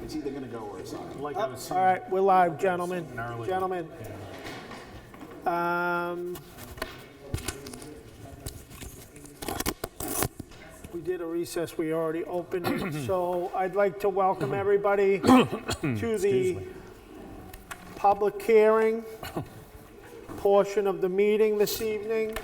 It's either gonna go or it's not. Like I was saying. All right, we're live, gentlemen. Gnarly. Gentlemen. We did a recess, we already opened it, so I'd like to welcome everybody to the public hearing portion of the meeting this evening.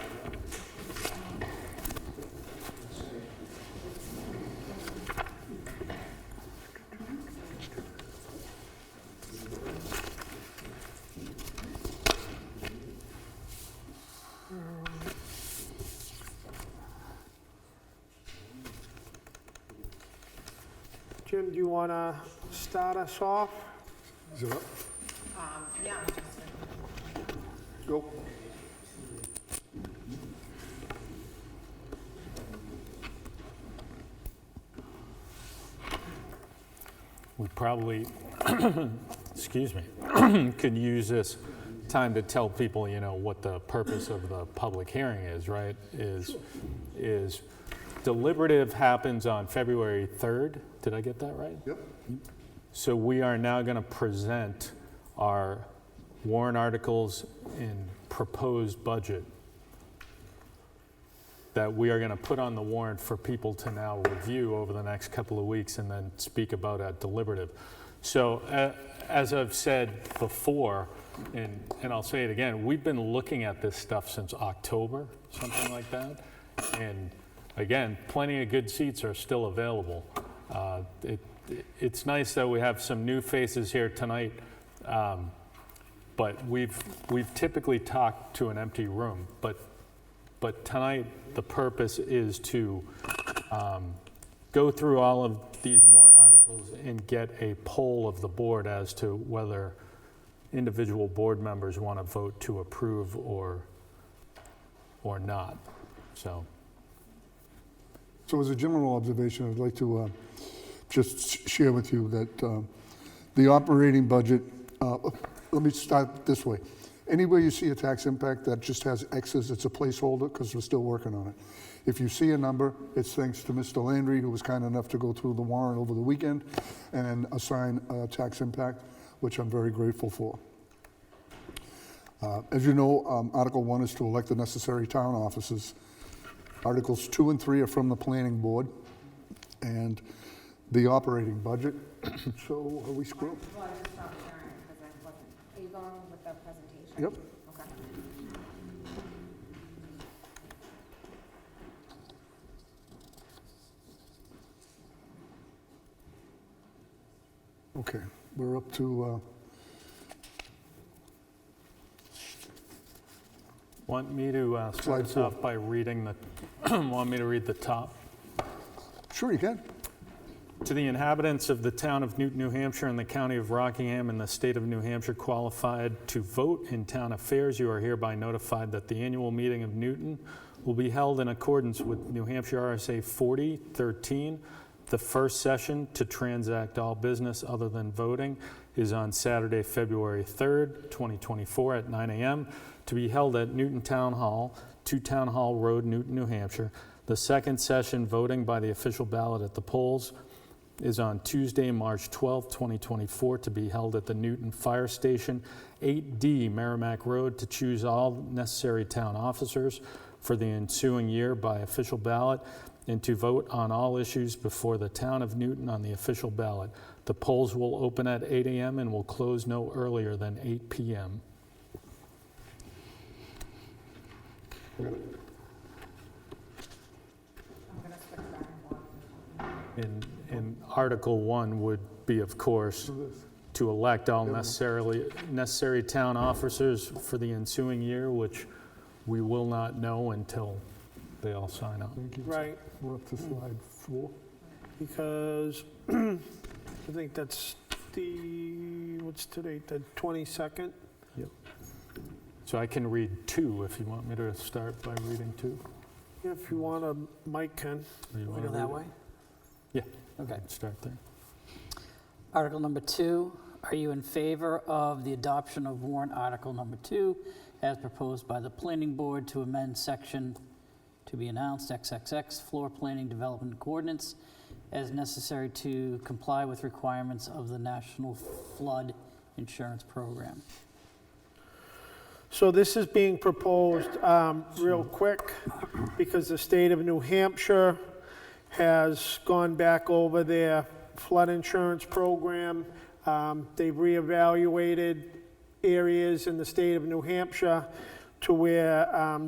Jim, do you want to start us off? Is it up? Yeah. Go. We probably, excuse me, could use this time to tell people, you know, what the purpose of the public hearing is, right? Is deliberative happens on February 3rd. Did I get that right? Yep. So we are now going to present our warrant articles and proposed budget that we are going to put on the warrant for people to now review over the next couple of weeks and then speak about at deliberative. So as I've said before, and I'll say it again, we've been looking at this stuff since October, something like that. And again, plenty of good seats are still available. It's nice that we have some new faces here tonight, but we've typically talked to an empty room. But tonight, the purpose is to go through all of these warrant articles and get a poll of the board as to whether individual board members want to vote to approve or not. So as a general observation, I'd like to just share with you that the operating budget, let me start this way. Anywhere you see a tax impact that just has X's, it's a placeholder because we're still working on it. If you see a number, it's thanks to Mr. Landry, who was kind enough to go through the warrant over the weekend and assign a tax impact, which I'm very grateful for. As you know, Article 1 is to elect the necessary town officers. Articles 2 and 3 are from the planning board and the operating budget. So are we screwed? Well, I just stopped sharing it because I wasn't. Are you going with the presentation? Yep. Okay. Okay, we're up to, want me to Slide start us 4. off by reading the, want me to read the top? sure you can. To the inhabitants of the town of Newton, New Hampshire and the county of Rockingham and the state of New Hampshire qualified to vote in town affairs, you are hereby notified that the annual meeting of Newton will be held in accordance with New Hampshire RSA 40:13. The first session to transact all business other than voting is on Saturday, February 3rd, 2024 at 9 a.m. to be held at Newton Town Hall, 2 Town Hall Road, Newton, New Hampshire. The second session, voting by the official ballot at the polls, is on Tuesday, March 12th, 2024, to be held at the Newton Fire Station, 8D Merrimack Road, to choose all necessary town officers for the ensuing year by official ballot and to vote on all issues before the town of Newton on the official ballot. The polls will open at 8 a.m. and will close no earlier than 8 p.m. I'm going to switch back and forth. And Article 1 would be, of course, to elect all necessary town officers for the ensuing year, which we will not know until they all sign up. Thank you. Right, We're up to slide 4. because I think that's what's today, the 22nd? Yep. So I can read 2 if you want me to start by reading 2. If you want to, Mike can. Or you We wanna go that read it? way? Yeah. Okay. Start there. Article number 2, are you in favor of the adoption of warrant article number 2 as proposed by the planning board to amend section to be announced XXX floor planning development coordinates as necessary to comply with requirements of the National Flood Insurance Program. So this is being proposed real quick because the state of New Hampshire has gone back over their flood insurance program. They've reevaluated areas in the state of New Hampshire to where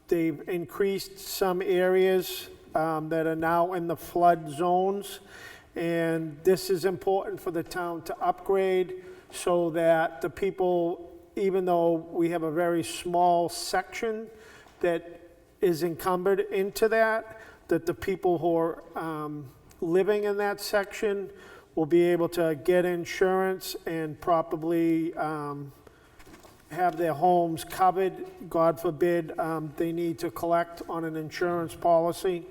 they've increased some areas that are now in the flood zones. And this is important for the town to upgrade so that the people, even though we have a very small section that is encumbered into that, that the people who are living in that section will be able to get insurance and probably have their homes covered. God forbid they need to collect on an insurance policy.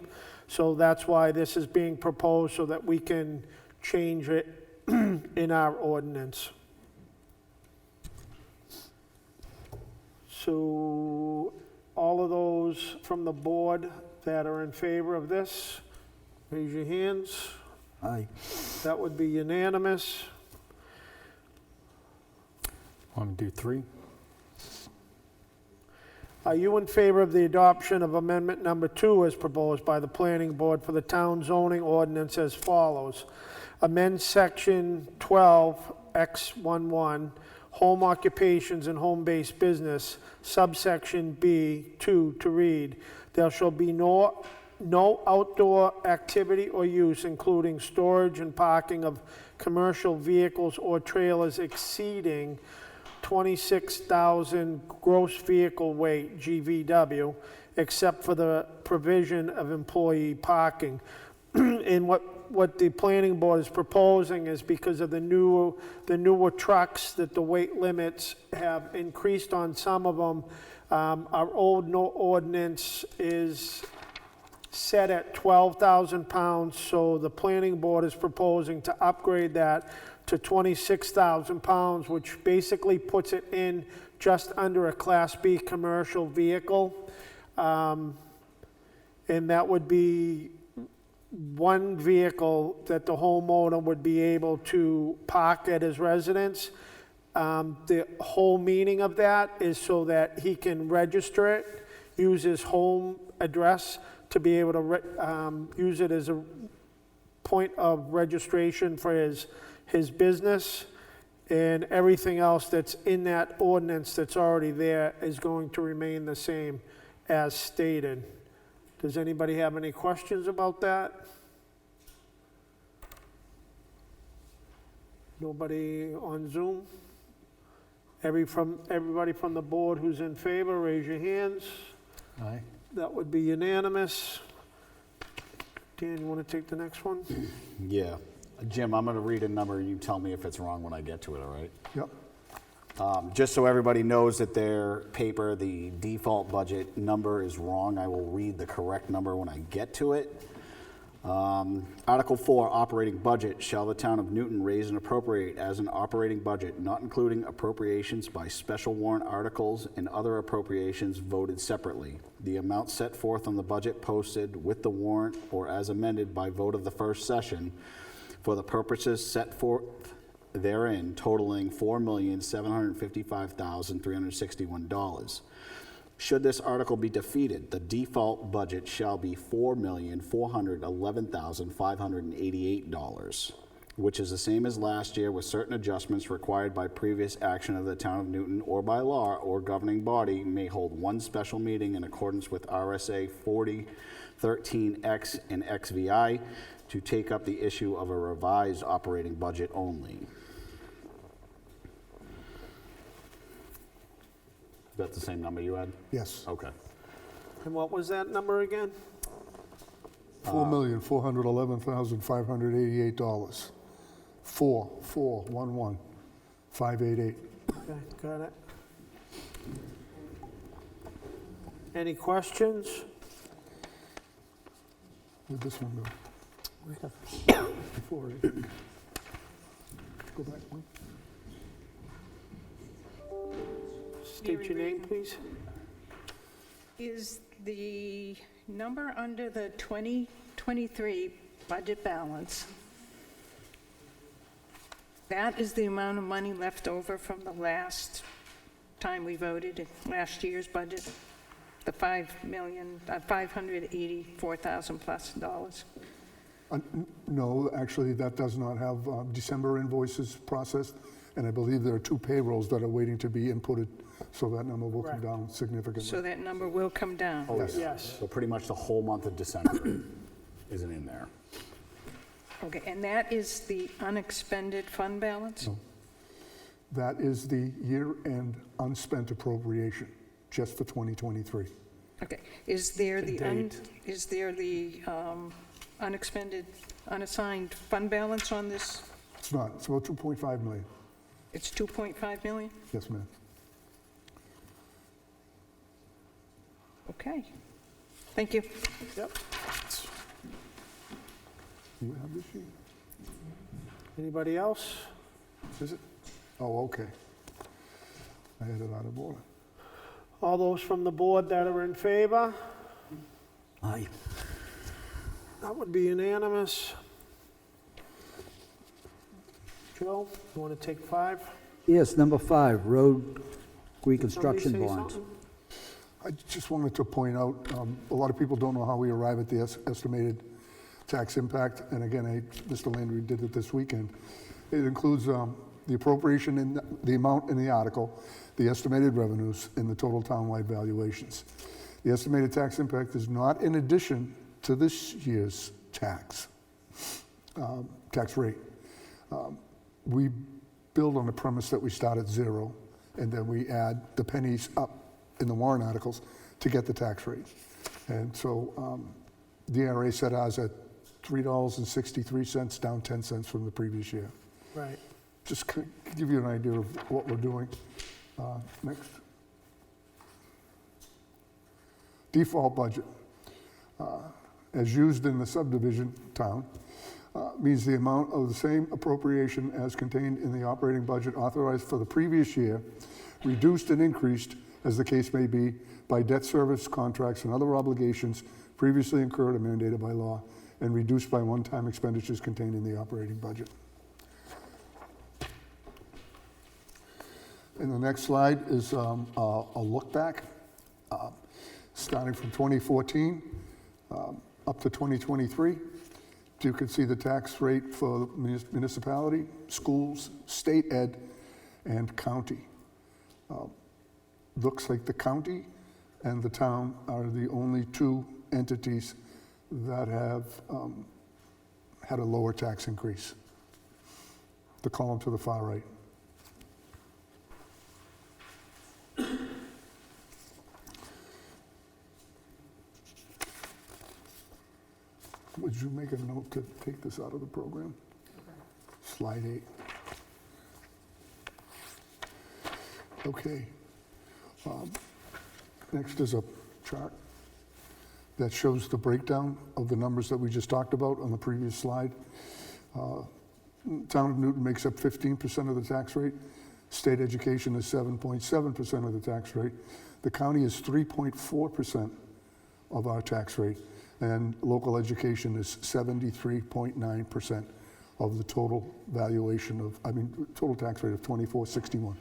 So that's why this is being proposed, so that we can change it in our ordinance. So all of those from the board that are in favor of this, raise your hands. Aye. That would be unanimous. Want to do 3? Are you in favor of the adoption of amendment number 2 as proposed by the planning board for the town zoning ordinance as follows? Amend section 12X11, home occupations and home-based business, subsection B2 to read, there shall be no outdoor activity or use, including storage and parking of commercial vehicles or trailers exceeding 26,000 gross vehicle weight, GVW, except for the provision of employee parking. And what the planning board is proposing is because of the newer trucks, that the weight limits have increased on some of them. Our old ordinance is set at 12,000 pounds, so the planning board is proposing to upgrade that to 26,000 pounds, which basically puts it in just under a Class B commercial vehicle. And that would be one vehicle that the homeowner would be able to park at his residence. The whole meaning of that is so that he can register it, use his home address to be able to use it as a point of registration for his business, and everything else that's in that ordinance that's already there is going to remain the same as stated. Does anybody have any questions about that? Nobody on Zoom? Everybody from the board who's in favor, raise your hands. Aye. That would be unanimous. Dan, you want to take the next one? Yeah. Jim, I'm going to read a number. You tell me if it's wrong when I get to it, all right? Yep. Just so everybody knows that their paper, the default budget number is wrong, I will read the correct number when I get to it. Article 4, operating budget. Shall the town of Newton raise and appropriate as an operating budget, not including appropriations by special warrant articles and other appropriations voted separately? The amount set forth on the budget posted with the warrant or as amended by vote of the first session for the purposes set forth therein, totaling $4,755,361. Should this article be defeated, the default budget shall be $4,411,588, which is the same as last year with certain adjustments required by previous action of the town of Newton or by law or governing body may hold one special meeting in accordance with RSA 4013X and XVI to take up the issue of a revised operating budget only. Is that the same number you had? Yes. Okay. And what was that number again? $4,411,588. 4,411,588. Okay, got it. Any questions? Where'd this one go? Before it. Go back one. State your name, please. Is the number under the 2023 budget balance. That is the amount of money left over from the last time we voted, last year's budget, the $584,000 plus dollars. No, actually, that does not have December invoices processed, and I believe there are 2 payrolls that are waiting to be inputted, so that number will come Correct. down significantly. So that number will come down. Oh, yes. Yes. So pretty much the whole month of December isn't in there. Okay, and that is the unexpended fund balance? No. That is the year-end unspent appropriation, just for 2023. Okay, is there To the, date. unexpended, unassigned fund balance on this? It's not, it's about 2.5 million. It's 2.5 million? Yes, ma'am. Okay, thank you. Yep. Do you have this sheet? Anybody else? Is it? Oh, okay. I had it out of order. All those from the board that are in favor? Aye. That would be unanimous. Joe, you want to take 5? Yes, number 5, road Somebody reconstruction say bonds. something? I just wanted to point out, a lot of people don't know how we arrive at the estimated tax impact, and again, Mr. Landry did it this weekend. It includes the appropriation in the amount in the article, the estimated revenues, and the total townwide valuations. The estimated tax impact is not in addition to this year's tax rate. We build on the premise that we start at 0, and then we add the pennies up in the warrant articles to get the tax rate. And so DRA set ours at $3.63, down 10 cents from the previous year. Right. Just to give you an idea of what we're doing. Next. Default budget. As used in the subdivision town, means the amount of the same appropriation as contained in the operating budget authorized for the previous year, reduced and increased, as the case may be, by debt service contracts and other obligations previously incurred or mandated by law, and reduced by one-time expenditures contained in the operating budget. And the next slide is a look back, starting from 2014 up to 2023. You can see the tax rate for municipality, schools, state ed, and county. Looks like the county and the town are the only 2 entities that have had a lower tax increase. The column to the far right. Would you make a note to take this out of the program? Slide 8. Okay. Next is a chart that shows the breakdown of the numbers that we just talked about on the previous slide. Town of Newton makes up 15% of the tax rate. State education is 7.7% of the tax rate. The county is 3.4% of our tax rate. And local education is 73.9% of the total valuation of, total tax rate of 2461.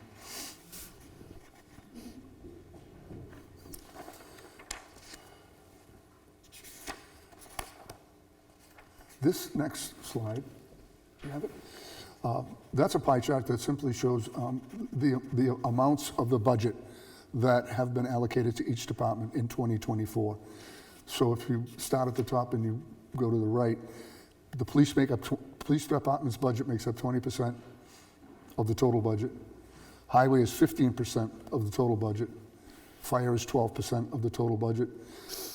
This next slide, you have it? That's a pie chart that simply shows the amounts of the budget that have been allocated to each department in 2024. So if you start at the top and you go to the right, the police department's budget makes up 20% of the total budget. Highway is 15% of the total budget. Fire is 12% of the total budget.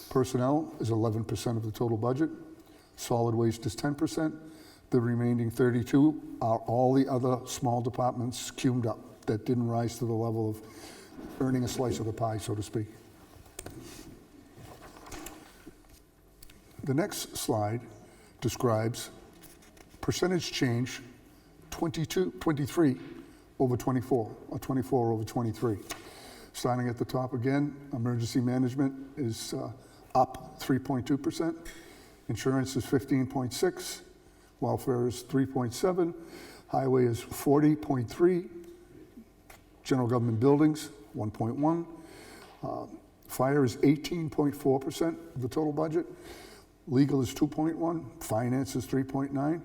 Personnel is 11% of the total budget. Solid waste is 10%. The remaining 32 are all the other small departments cumed up that didn't rise to the level of earning a slice of the pie, so to speak. The next slide describes percentage change 23 over 24, or 24 over 23. Starting at the top again, emergency management is up 3.2%. Insurance is 15.6, welfare is 3.7, highway is 40.3, general government buildings, 1.1, fire is 18.4% of the total budget, legal is 2.1, finance is 3.9,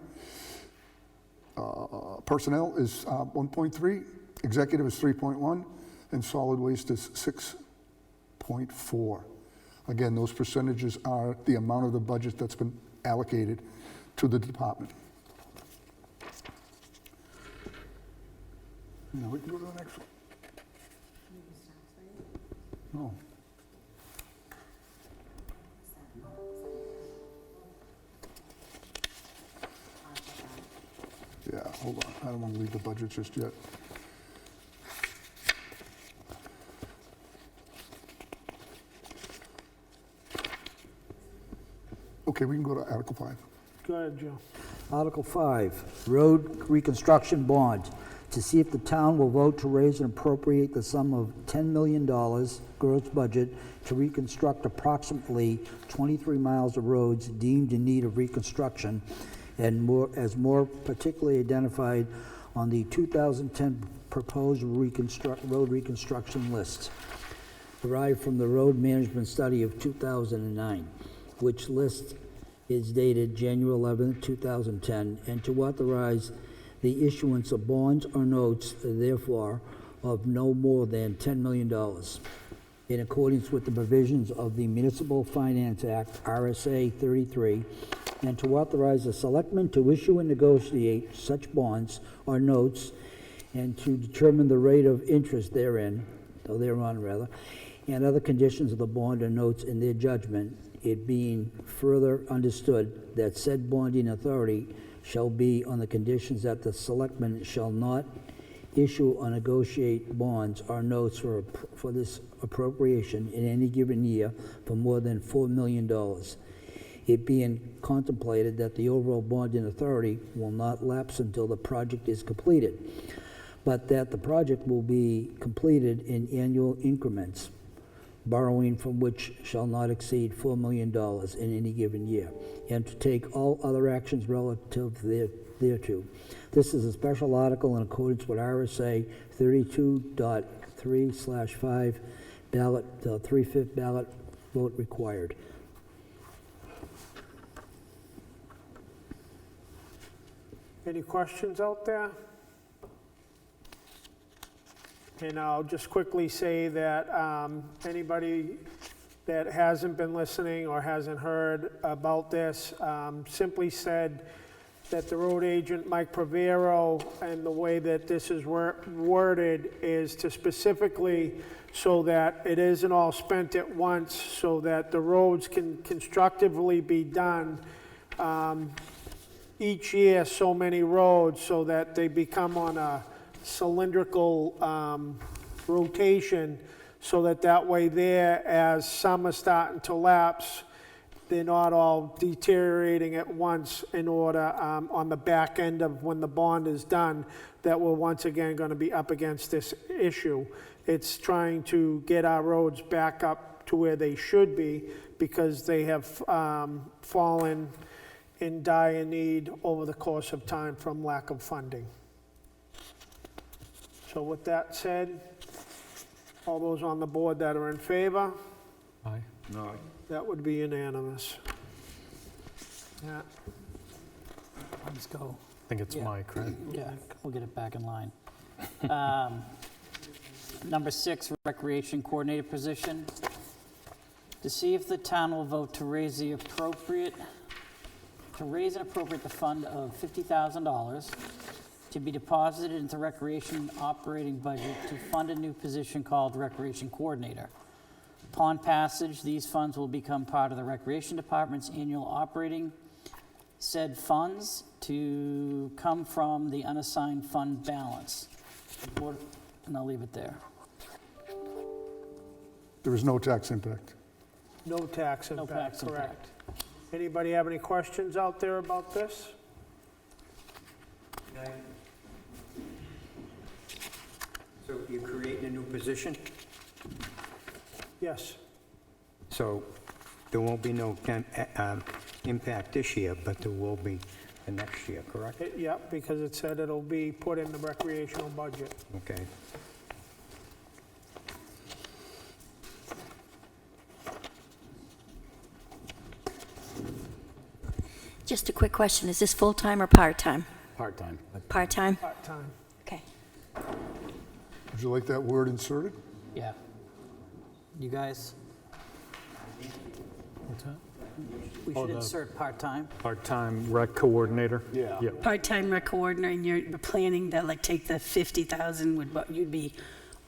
personnel is 1.3, executive is 3.1, and solid waste is 6.4. Again, those percentages are the amount of the budget that's been allocated to the department. Now we can go to the next one. No. Yeah, hold on. I don't want to leave the budget just yet. Okay, we can go to Article 5. Go ahead, Joe. Article 5, road reconstruction bond, to see if the town will vote to raise and appropriate the sum of $10 million gross budget to reconstruct approximately 23 miles of roads deemed in need of reconstruction and more particularly identified on the 2010 proposed road reconstruction list, derived from the road management study of 2009, which list is dated January 11, 2010, and to authorize the issuance of bonds or notes, therefore, of no more than $10 million, in accordance with the provisions of the Municipal Finance Act, RSA 33, and to authorize the selectmen to issue and negotiate such bonds or notes, and to determine the rate of interest thereon, and other conditions of the bond or notes in their judgment, it being further understood that said bonding authority shall be on the conditions that the selectmen shall not issue or negotiate bonds or notes for this appropriation in any given year for more than $4 million. It being contemplated that the overall bonding authority will not lapse until the project is completed, but that the project will be completed in annual increments, borrowing from which shall not exceed $4 million in any given year, and to take all other actions relative thereto. This is a special article in accordance with RSA 32.3/5, ballot, 3/5 ballot vote required. Any questions out there? And I'll just quickly say that anybody that hasn't been listening or hasn't heard about this, simply said that the road agent, Mike Pravero, and the way that this is worded is to specifically so that it isn't all spent at once, so that the roads can constructively be done each year, so many roads, so that they become on a cylindrical rotation, so that way there, as some are starting to lapse, they're not all deteriorating at once in order on the back end of when the bond is done, that we're once again going to be up against this issue. It's trying to get our roads back up to where they should be, because they have fallen in dire need over the course of time from lack of funding. So with that said, all those on the board that are in favor, Aye. that would be unanimous. Yeah. Let's go. I think it's Yeah. Mike, right? Yeah, we'll get it back in line. Number 6, recreation coordinator position. To see if the town will vote to raise and appropriate the fund of $50,000 to be deposited into recreation operating budget to fund a new position called recreation coordinator. Upon passage, these funds will become part of the recreation department's annual operating. Said funds to come from the unassigned fund balance. And I'll leave it there. There is no tax impact. No tax No impact, tax correct. Anybody have any questions out there about this? So you're creating a new position, Yes. so there won't be no impact this year, but there will be the next year, correct? Yep, because it said it'll be put in the recreational budget. Okay. Just a quick question, is this full-time or part-time? Part-time. Part-time? Part-time. Okay. Would you like that word inserted? Yeah. You guys, What's that? we Oh, should the- insert part-time. Part-time rec coordinator? Yeah. Yep. Part-time rec coordinator, and you're planning to like take the 50,000 with what you'd be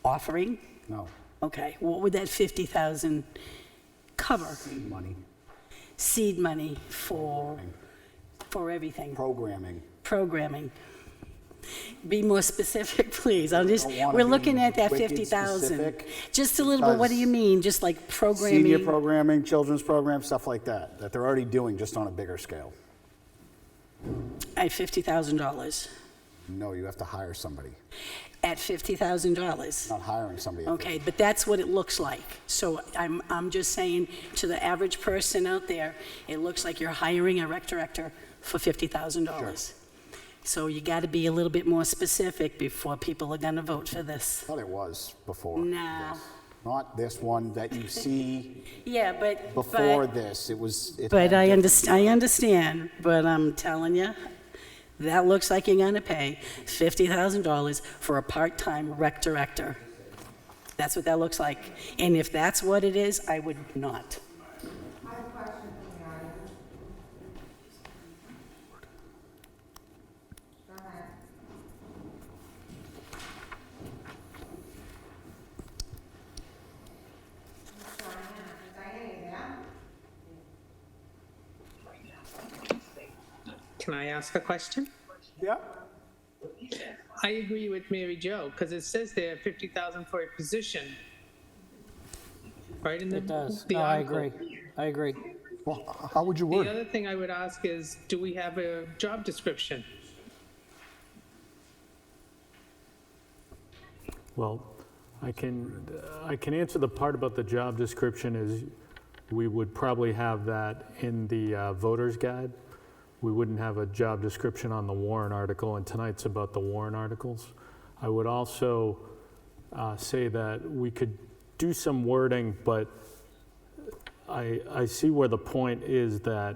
offering? No, Okay, what would that 50,000 cover? money, Seed money for everything, programming. programming. Be more specific, please. don't wanna We're be looking at that wicked 50,000. specific Just a little bit, what do you because mean? Just like programming? Senior programming, children's programs, stuff like that, that they're already doing just on a bigger scale. At $50,000. No, you have to hire somebody, At $50,000. not hiring somebody. Okay, but that's what it looks like. So I'm just saying to the average person out there, it looks like you're hiring a rec director for $50,000. So you got to be a little bit more specific before people are going to vote for this. I thought it was before. Nah. this. Not this one that you see Yeah, but... before this, it was. it But had I different- understand, but I'm telling you, that looks like you're going to pay $50,000 for a part-time rec director. That's what that looks like. And if that's what it is, I would not. I have a question from the audience. Go ahead. Diana, you there? Can I ask a question? Yep, I agree with Mary Jo, because it says there 50,000 for a position. Right in the. It does. the No, I article. agree. I agree. Well, how would you The word it? other thing I would ask is, do we have a job description? Well, I can answer the part about the job description is we would probably have that in the voter's guide. We wouldn't have a job description on the warrant article, and tonight's about the warrant articles. I would also say that we could do some wording, but I see where the point is that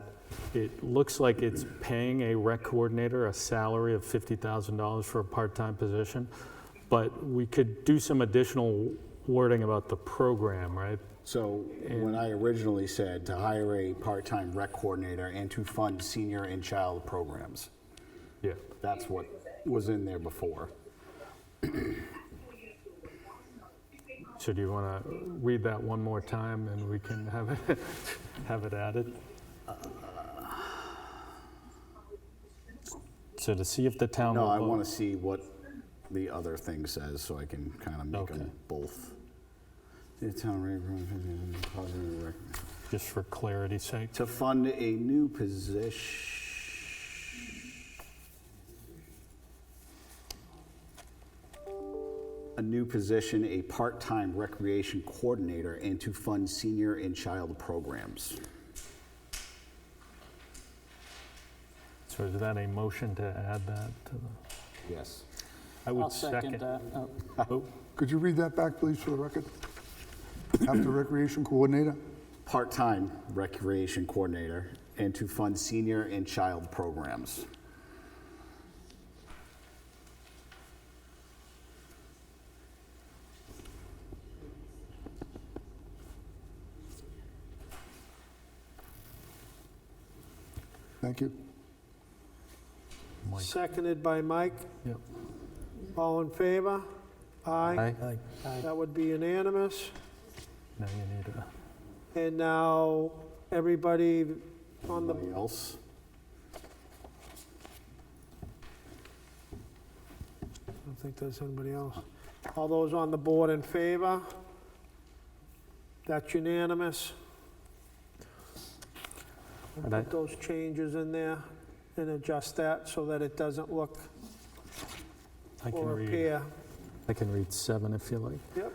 it looks like it's paying a rec coordinator a salary of $50,000 for a part-time position, but we could do some additional wording about the program, right? So when I originally said to hire a part-time rec coordinator and to fund senior and child programs, Yeah. that's what was in there before. So do you want to read that one more time and we can have it, have it added? So to see if the town No, will I vote- want to see what the other thing says so I can kind of make them Okay. both. The town rec- just for clarity's sake. To fund a new position. A new position, a part-time recreation coordinator, and to fund senior and child programs. So is that a motion to add that to the? Yes. I would I'll second that. Oh, Oh, Could you read that back, please, for the record? After recreation coordinator? Part-time recreation coordinator, and to fund senior and child programs. Thank you. seconded by Mike. Yep. All in favor? Aye. Aye. That would be unanimous. Now you need a, And now, everybody on the, Anybody else? I don't think there's anybody else. All those on the board in favor? That's unanimous. We'll And I- put those changes in there and adjust that so that it doesn't look I can or read, appear. I can read 7 if you like. Yep,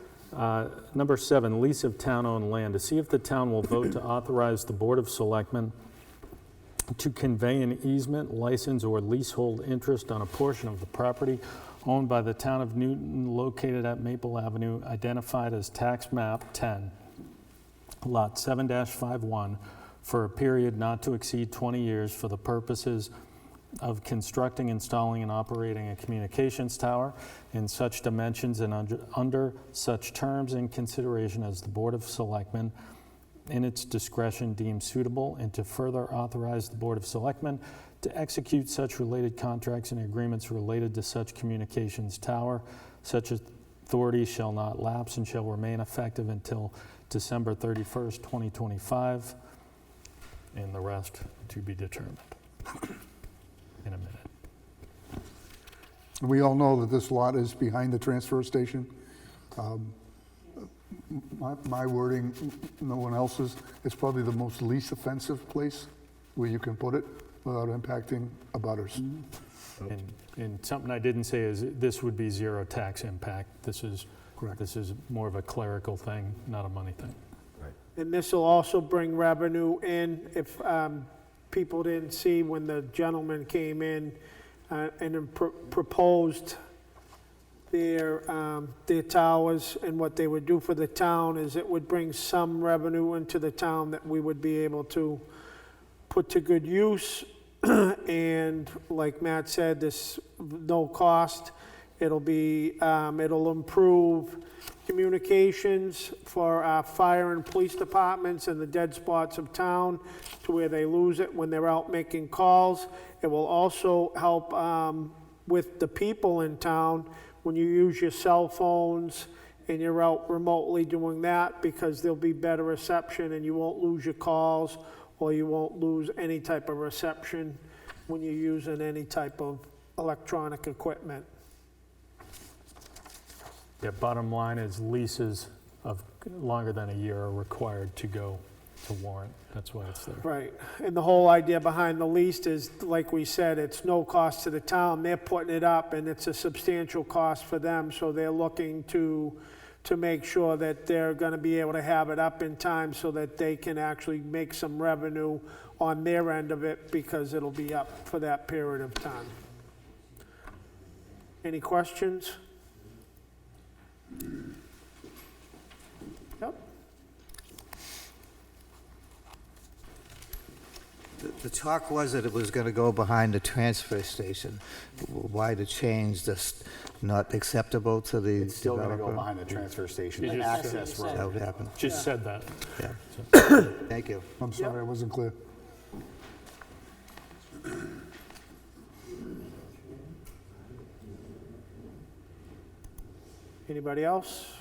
Number 7, lease of town-owned land. To see if the town will vote to authorize the Board of Selectmen to convey an easement, license, or leasehold interest on a portion of the property owned by the town of Newton located at Maple Avenue, identified as tax map 10, lot 7-51, for a period not to exceed 20 years for the purposes of constructing, installing, and operating a communications tower in such dimensions and under such terms and consideration as the Board of Selectmen in its discretion deems suitable, and to further authorize the Board of Selectmen to execute such related contracts and agreements related to such communications tower. Such authority shall not lapse and shall remain effective until December 31st, 2025, and the rest to be determined in a minute. We all know that this lot is behind the transfer station. My wording, no one else's, it's probably the most least offensive place where you can put it without impacting abutters. And something I didn't say is this would be zero tax impact. This is Correct. This is more of a clerical thing, not a money thing. And this will also bring revenue in. If people didn't see when the gentleman came in and proposed their towers and what they would do for the town, is it would bring some revenue into the town that we would be able to put to good use. And like Matt said, this no cost. It'll improve communications for our fire and police departments in the dead spots of town to where they lose it when they're out making calls. It will also help with the people in town when you use your cell phones and you're out remotely doing that, because there'll be better reception and you won't lose your calls, or you won't lose any type of reception when you're using any type of electronic equipment. Yeah, bottom line is leases of longer than a year are required to go to warrant. That's why it's there. Right, and the whole idea behind the lease is, like we said, it's no cost to the town. They're putting it up, and it's a substantial cost for them, so they're looking to make sure that they're gonna be able to have it up in time so that they can actually make some revenue on their end of it, because it'll be up for that period of time. Any questions? Yep. The talk was that it was going to go behind the transfer station. Why the change? Just not acceptable to the It's still going to go developer? behind the transfer station, You the just- access road. That would happen. Just said that. Yeah. Thank you. I'm sorry, I wasn't clear. Anybody else?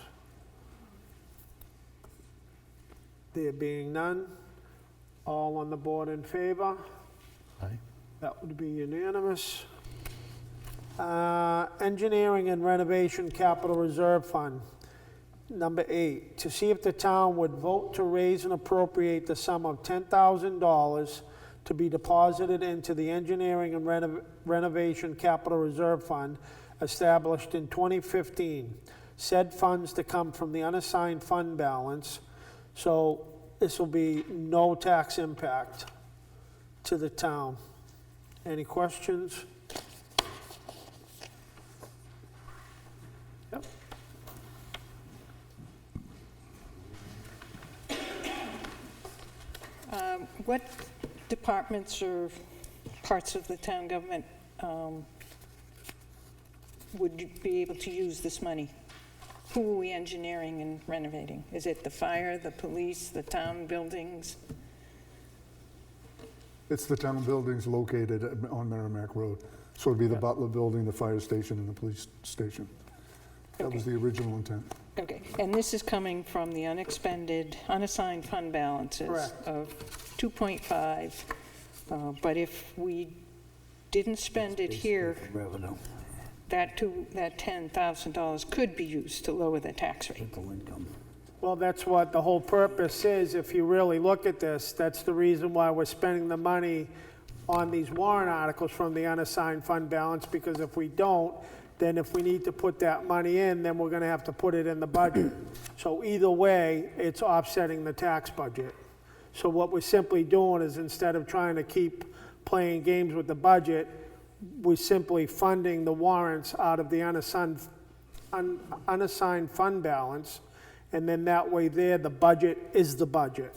There being none, all on the board in favor? Aye. That would be unanimous. Engineering and Renovation Capital Reserve Fund. Number 8, to see if the town would vote to raise and appropriate the sum of $10,000 to be deposited into the Engineering and Renovation Capital Reserve Fund established in 2015. Said funds to come from the unassigned fund balance. So this will be no tax impact to the town. Any questions? Yep. What departments or parts of the town government would you be able to use this money? Who are we engineering and renovating? Is it the fire, the police, the town buildings? It's the town buildings located on Merrimack Road. So it'd be the Butler Building, the fire station, and the police station. That was the original intent. Okay, and this is coming from the unexpended, unassigned fund balances Correct. of 2.5. But if we didn't spend it here, Revenue, that $10,000 could be used to lower the tax rate. rental income. Well, that's what the whole purpose is. If you really look at this, that's the reason why we're spending the money on these warrant articles from the unassigned fund balance, because if we don't, then if we need to put that money in, then we're gonna have to put it in the budget. So either way, it's offsetting the tax budget. So what we're simply doing is, instead of trying to keep playing games with the budget. We're simply funding the warrants out of the unassigned fund balance, and then that way there, the budget is the budget.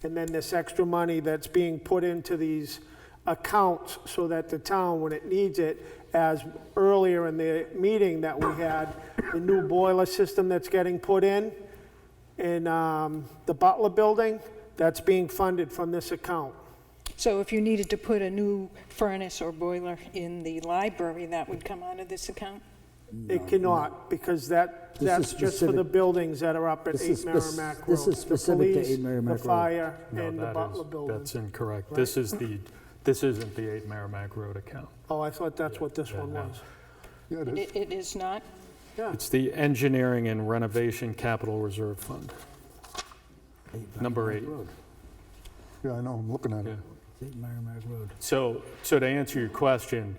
And then this extra money that's being put into these accounts so that the town, when it needs it, as earlier in the meeting that we had, the new boiler system that's getting put in the Butler building, that's being funded from this account. So if you needed to put a new furnace or boiler in the library, that would come out of this account? It cannot, because that's just for the specific- buildings that are up at This 8 is Merrimack Road. this is specific to The police, 8 Merrimack Road. the fire, No, and the that Butler is, building. that's incorrect. This isn't the 8 Merrimack Road account. Oh, I thought that's what this one no. was. Yeah, it is. It is not? It's the Engineering and Renovation Capital Reserve Fund. Number 8. Yeah, I know, I'm looking at Yeah. it. 8 Merrimack Road. So to answer your question,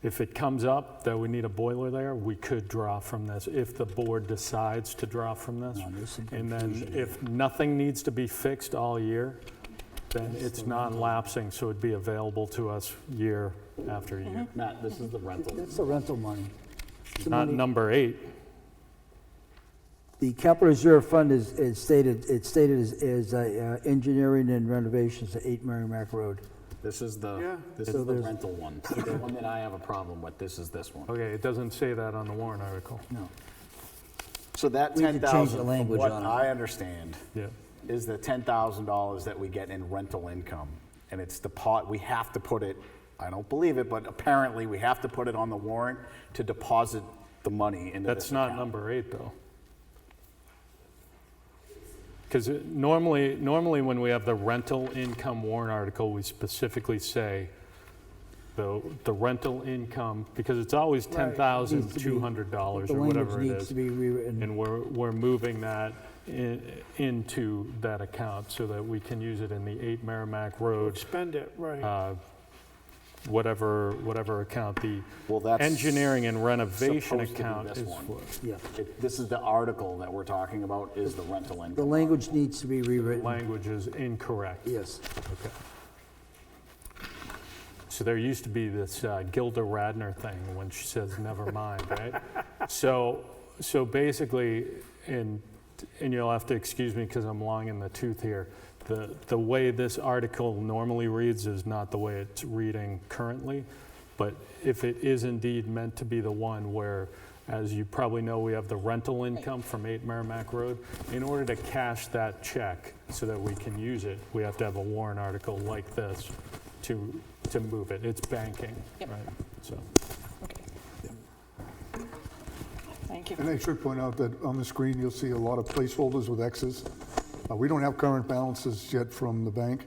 if it comes up that we need a boiler there, we could draw from this, if the board decides to draw from this. No, there's some And then confusion here. if nothing needs to be fixed all year, then it's non-lapsing, so it'd be available to us year after year. Matt, this is the rental. That's the rental money. It's the Not money- number 8. The capital reserve fund is stated as engineering and renovations at 8 Merrimack Road. This is the, Yeah. this So is the there's- rental one. The one that I have a problem with, this is this one. Okay, it doesn't say that on the warrant article. No. So that We need to change the 10,000, from language what on it. I understand, Yeah. is the $10,000 that we get in rental income. And it's the pot, we have to put it, I don't believe it, but apparently we have to put it on the warrant to deposit the money into this That's not account. number 8, though. Because normally when we have the rental income warrant article, we specifically say the rental income, because it's always $10,200 The or whatever language it needs is. to be rewritten. And we're moving that into that account so that we can use it in the 8 Merrimack Road, Spend it, right. whatever account. The Well, that's engineering and renovation supposed to be account this is one. for. Yeah. This is the article that we're talking about, is the rental The income. language needs to be rewritten. Language is incorrect. Yes. Okay. So there used to be this Gilda Radner thing when she says never mind, right? So basically, and you'll have to excuse me because I'm long in the tooth here, the way this article normally reads is not the way it's reading currently. But if it is indeed meant to be the one where, as you probably know, we have the rental income from 8 Merrimack Road, in order to cash that check so that we can use it, we have to have a warrant article like this to move it. It's banking, Yep. right? So. Thank you. And I should point out that on the screen, you'll see a lot of placeholders with X's. We don't have current balances yet from the bank,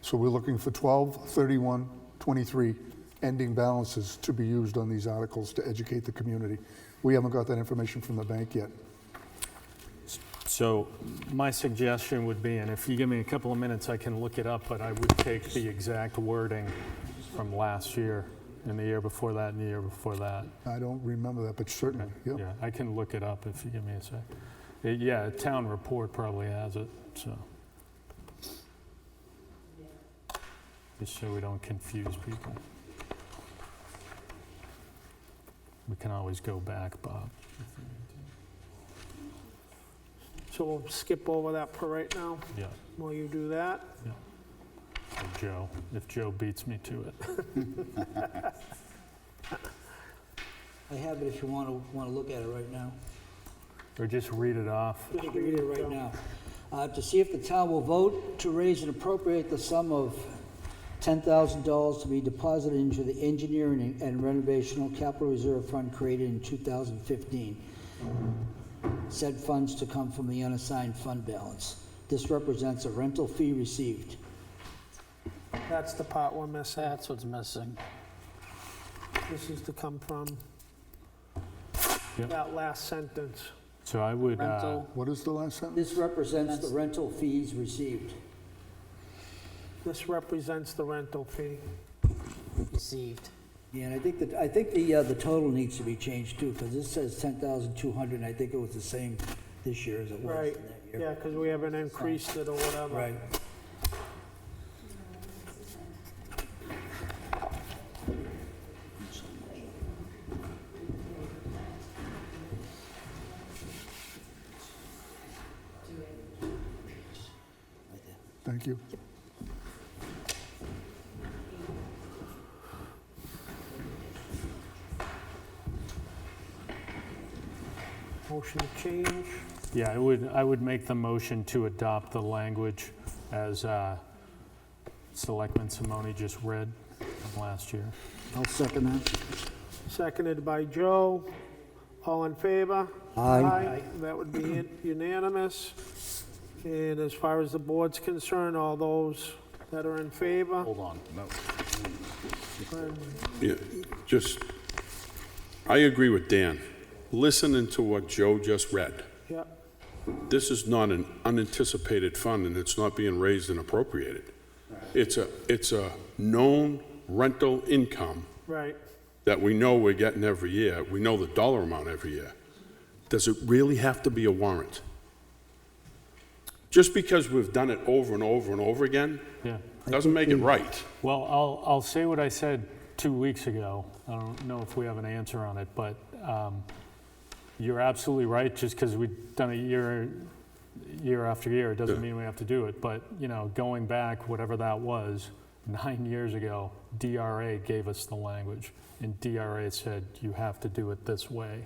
so we're looking for 12/31/23 ending balances to be used on these articles to educate the community. We haven't got that information from the bank yet. So my suggestion would be, and if you give me a couple of minutes, I can look it up, but I would take the exact wording from last year and the year before that and the year before that. I don't remember that, but certainly, yep. Yeah, I can look it up if you give me a sec. Yeah, town report probably has it, so. Just so we don't confuse people. We can always go back, Bob. So we'll skip over that for right now, Yeah, while you do that. yeah. Or Joe, if Joe beats me to it. I have it if you want to look at it right now. Or just read it off. I can read it right now. To see if the town will vote to raise and appropriate the sum of $10,000 to be deposited into the engineering and renovational capital reserve fund created in 2015. Said funds to come from the unassigned fund balance. This represents a rental fee received. That's the part we're missing. That's what's missing. This is to come from Yep. that last sentence. So I would, Rental, What is the last sentence? This represents the rental fees received. This represents the rental fee. received. Yeah, and I think the total needs to be changed too, because this says 10,200, and I think it was the same this year as it was Right, that year. yeah, because we haven't increased it or whatever. Right. Thank you. Motion to change. Yeah, I would make the motion to adopt the language as Selectman Simone just read from last year. I'll second that. Seconded by Joe. All in favor? Aye. That would be unanimous. And as far as the board's concerned, all those that are in favor? Hold on, no. Yeah, just, I agree with Dan. Listening to what Joe just read, Yeah, this is not an unanticipated fund and it's not being raised and appropriated. It's a known rental income right. that we know we're getting every year. We know the dollar amount every year. Does it really have to be a warrant? Just because we've done it over and over and over again, Yeah. doesn't make it right. Well, I'll say what I said 2 weeks ago. I don't know if we have an answer on it, but you're absolutely right. Just because we've done it year after year, it doesn't mean we have to do it. But, you know, going back, whatever that was, 9 years ago, DRA gave us the language. And DRA said, you have to do it this way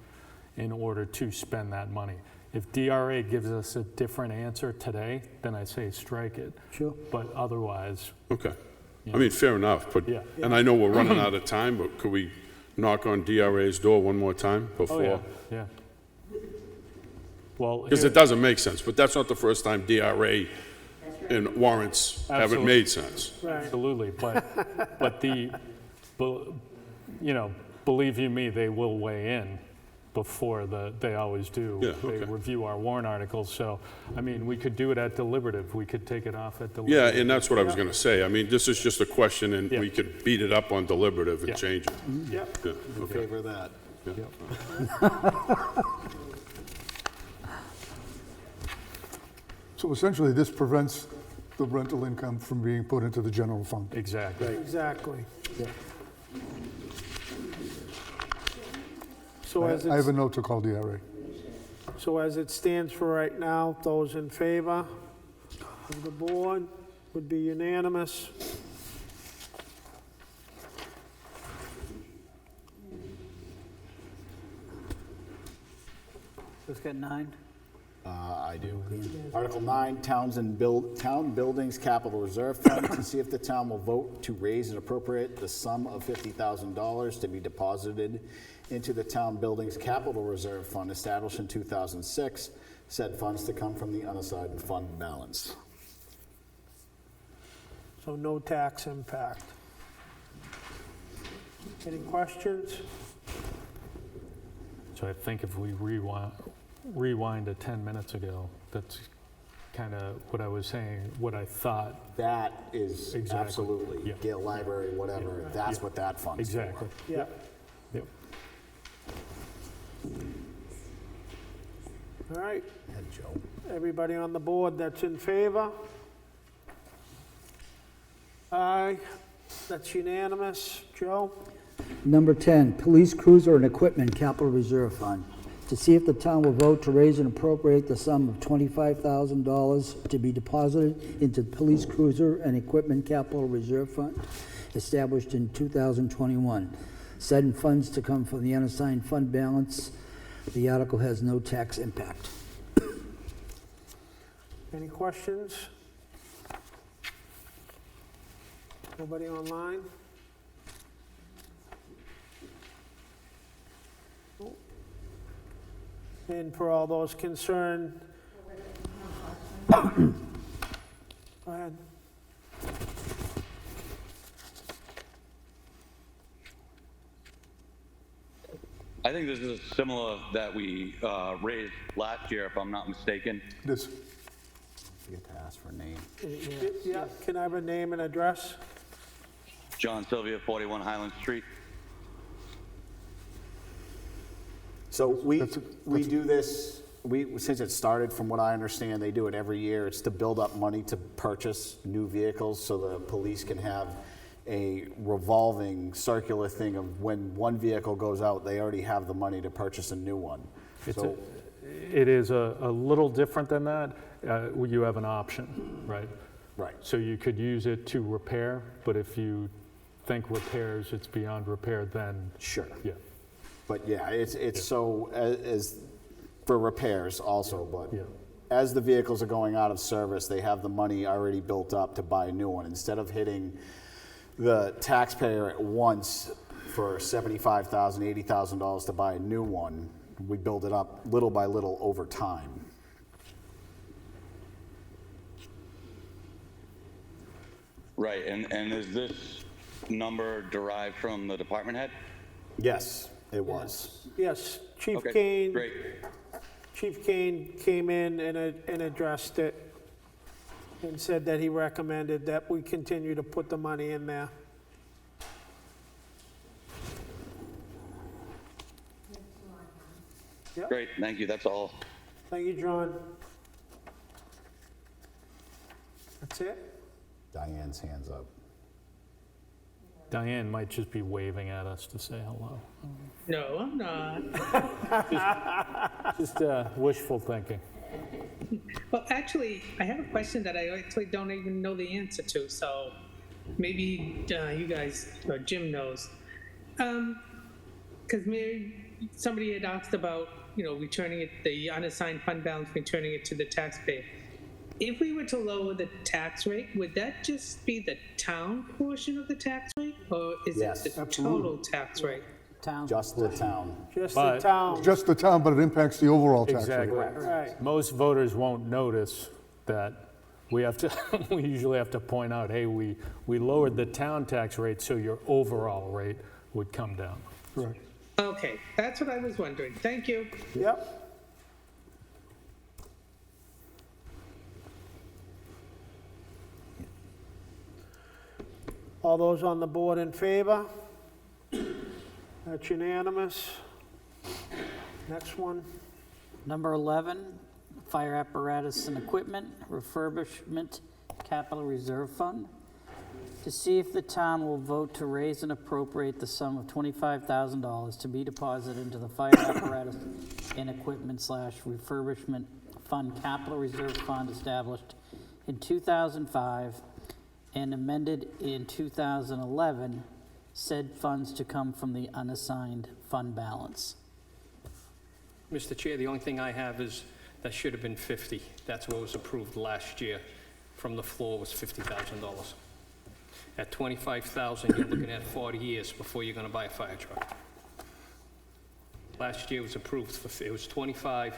in order to spend that money. If DRA gives us a different answer today, then I say strike it. Sure. But otherwise, Okay. I mean, fair enough, but, Yeah. and I know we're running out of time, but could we knock on DRA's door one more time oh before? yeah. Well, Because it doesn't make sense, but that's not the first time DRA and warrants haven't Absolutely. made sense. absolutely, but you know, believe you me, they will weigh in before they always do. Yeah, They okay. review our warrant articles, so, I mean, we could do it at deliberative, we could take it off at Yeah, deliberative. and that's what I was gonna say. I mean, this is just a question, and Yeah. we could beat it up on deliberative and Yeah. change it. Yep. Yeah, In okay. favor of that. So essentially, this prevents the rental income from being put into the general fund. Exactly. Exactly. So I as I have a it's, note to call DRA. so as it stands for right now, those in favor of the board would be unanimous. Who's got 9? I do. Article 9, town buildings capital reserve fund, to see if the town will vote to raise and appropriate the sum of $50,000 to be deposited into the town buildings capital reserve fund established in 2006, said funds to come from the unassigned fund balance. So no tax impact. Any questions? So I think if we rewind to 10 minutes ago, that's kind of what I was saying, what I thought. That is Exactly. absolutely, Yeah. Gale Library, whatever, that's Yeah. what that fund's for. Exactly. Yeah. Yep. All right. And Joe. Everybody on the board that's in favor? Aye. That's unanimous. Joe? Number 10, police cruiser and equipment capital reserve fund. To see if the town will vote to raise and appropriate the sum of $25,000 to be deposited into the police cruiser and equipment capital reserve fund established in 2021. Said funds to come from the unassigned fund balance. The article has no tax impact. Any questions? Nobody online? And for all those concerned, go ahead. I think this is similar that we raised last year, if I'm not mistaken. This, Forget to ask for a name. Yeah, can I have a name and address? John Sylvia, 41 Highland Street. So we do this, since it started, from what I understand, they do it every year. It's to build up money to purchase new vehicles so the police can have a revolving circular thing of when one vehicle goes out, they already have the money to purchase a new one. So It is a little different than that. You have an option, right? Right. So you could use it to repair, but if you think repairs, it's beyond repair, then, Sure. yeah. But yeah, it's so, as for repairs also, but Yeah. as the vehicles are going out of service, they have the money already built up to buy a new one. Instead of hitting the taxpayer at once for $75,000, $80,000 to buy a new one, we build it up little by little over time. Right, and is this number derived from the department head? Yes, it was. Yes, Chief Okay, Kane. great. Chief Kane came in and addressed it and said that he recommended that we continue to put the money in there. Yep. Great, thank you, that's all. Thank you, John. That's it? Diane's hands up. Diane might just be waving at us to say hello. No, I'm not. Just wishful thinking. Well, actually, I have a question that I actually don't even know the answer to, so maybe you guys, or Jim knows. Because somebody had asked about, returning it, the unassigned fund balance, returning it to the taxpayer. If we were to lower the tax rate, would that just be the town portion of the tax rate? Or is Yes, it the absolutely. total tax rate? Town. Just the town. Just But- the town. Just the town, but it impacts the overall tax rate. Exactly. Right. Most voters won't notice that we have to, we usually have to point out, hey, we lowered the town tax rate, so your overall rate would come down. Correct. Okay, that's what I was wondering. Thank you. Yep. All those on the board in favor? That's unanimous. Next one. Number 11, fire apparatus and equipment refurbishment capital reserve fund. To see if the town will vote to raise and appropriate the sum of $25,000 to be deposited into the fire apparatus and equipment / refurbishment fund capital reserve fund established in 2005 and amended in 2011, said funds to come from the unassigned fund balance. Mr. Chair, the only thing I have is that should have been 50. That's what was approved last year from the floor was $50,000. At 25,000, you're looking at 40 years before you're going to buy a fire truck. Last year was approved for, it was 25,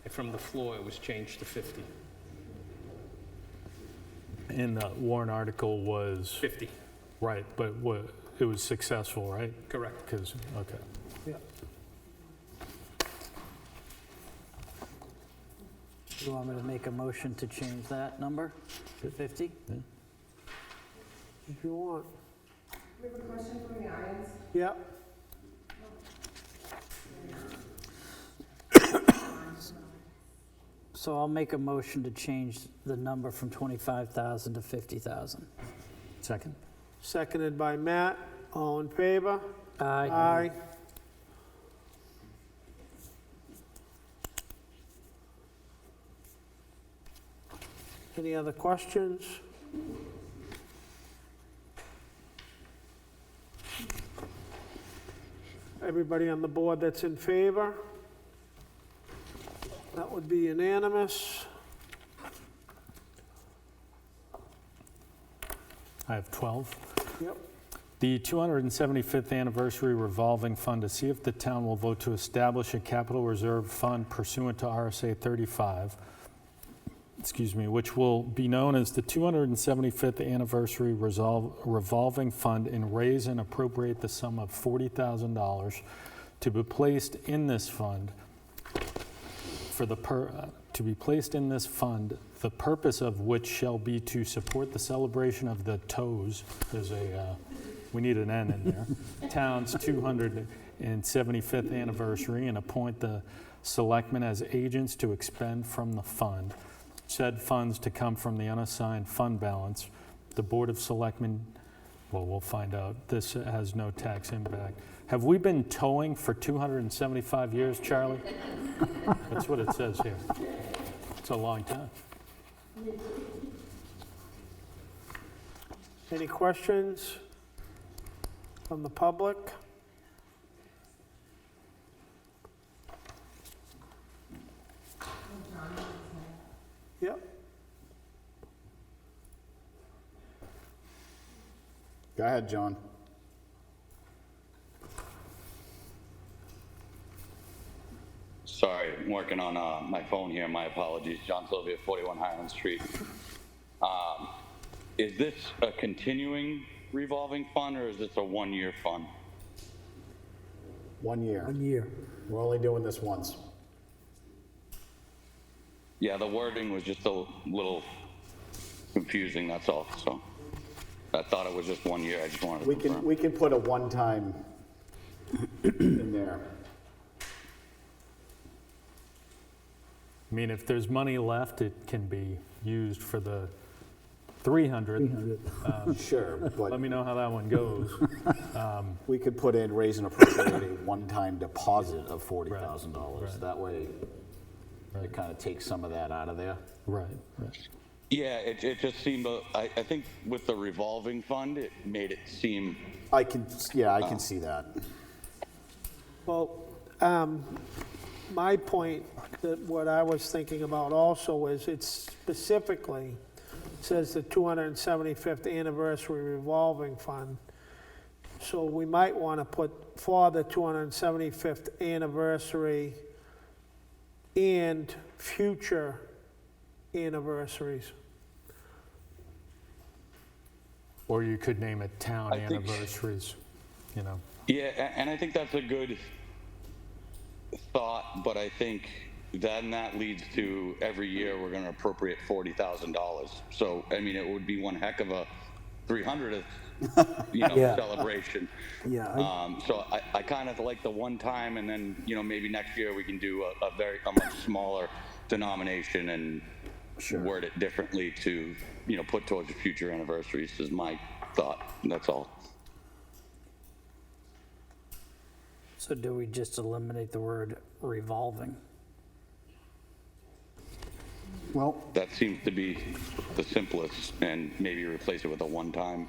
and from the floor it was changed to 50. And the warrant article was, 50, right, but it was successful, right? correct. Because, okay. Yeah. You want me to make a motion to change that number to 50? If you want. We have a question from the audience. Yep. So I'll make a motion to change the number from 25,000 to 50,000. Second? Seconded by Matt. All in favor? Aye. Aye. Any other questions? Everybody on the board that's in favor? That would be unanimous. I have 12. Yep. The 275th anniversary revolving fund, to see if the town will vote to establish a capital reserve fund pursuant to RSA 35, which will be known as the 275th anniversary revolving fund, and raise and appropriate the sum of $40,000 to be placed in this fund to be placed in this fund, the purpose of which shall be to support the celebration of the TOES, there's a, we need an N in there, town's 275th anniversary, and appoint the selectmen as agents to expend from the fund. Said funds to come from the unassigned fund balance. The Board of Selectmen, well, we'll find out. This has no tax impact. Have we been towing for 275 years, Charlie? That's what it says here. It's a long time. Any questions from the public? Yep. Go ahead, John. Sorry, I'm working on my phone here. My apologies. John Sylvia, 41 Highland Street. Is this a continuing revolving fund, or is this a one-year fund? 1 year. 1 year. We're only doing this once. Yeah, the wording was just a little confusing, that's all. So I thought it was just 1 year. I just wanted to confirm. We can put a one-time in there. I mean, if there's money left, it can be used for the 300. 300. Sure, but Let me know how that one goes. we could put in raise and appropriate a one-time deposit of $40,000. Right. That way, it kind of takes some of that out of there. Right. Yeah, it just seemed, I think with the revolving fund, it made it seem, I can see that. Well, my point, that what I was thinking about also is it specifically says the 275th anniversary revolving fund. So we might want to put for the 275th anniversary and future anniversaries. Or you could name it town I think- anniversaries, you know. yeah, and I think that's a good thought, but I think then that leads to every year we're going to appropriate $40,000. So, I mean, it would be one heck of a 300th, Yeah. celebration. Yeah, So I kind of like the one time, and then, maybe next year we can do a much smaller denomination and word it differently to, put towards the future anniversaries is my thought. That's all. So do we just eliminate the word revolving? Well, That seems to be the simplest, and maybe replace it with a one-time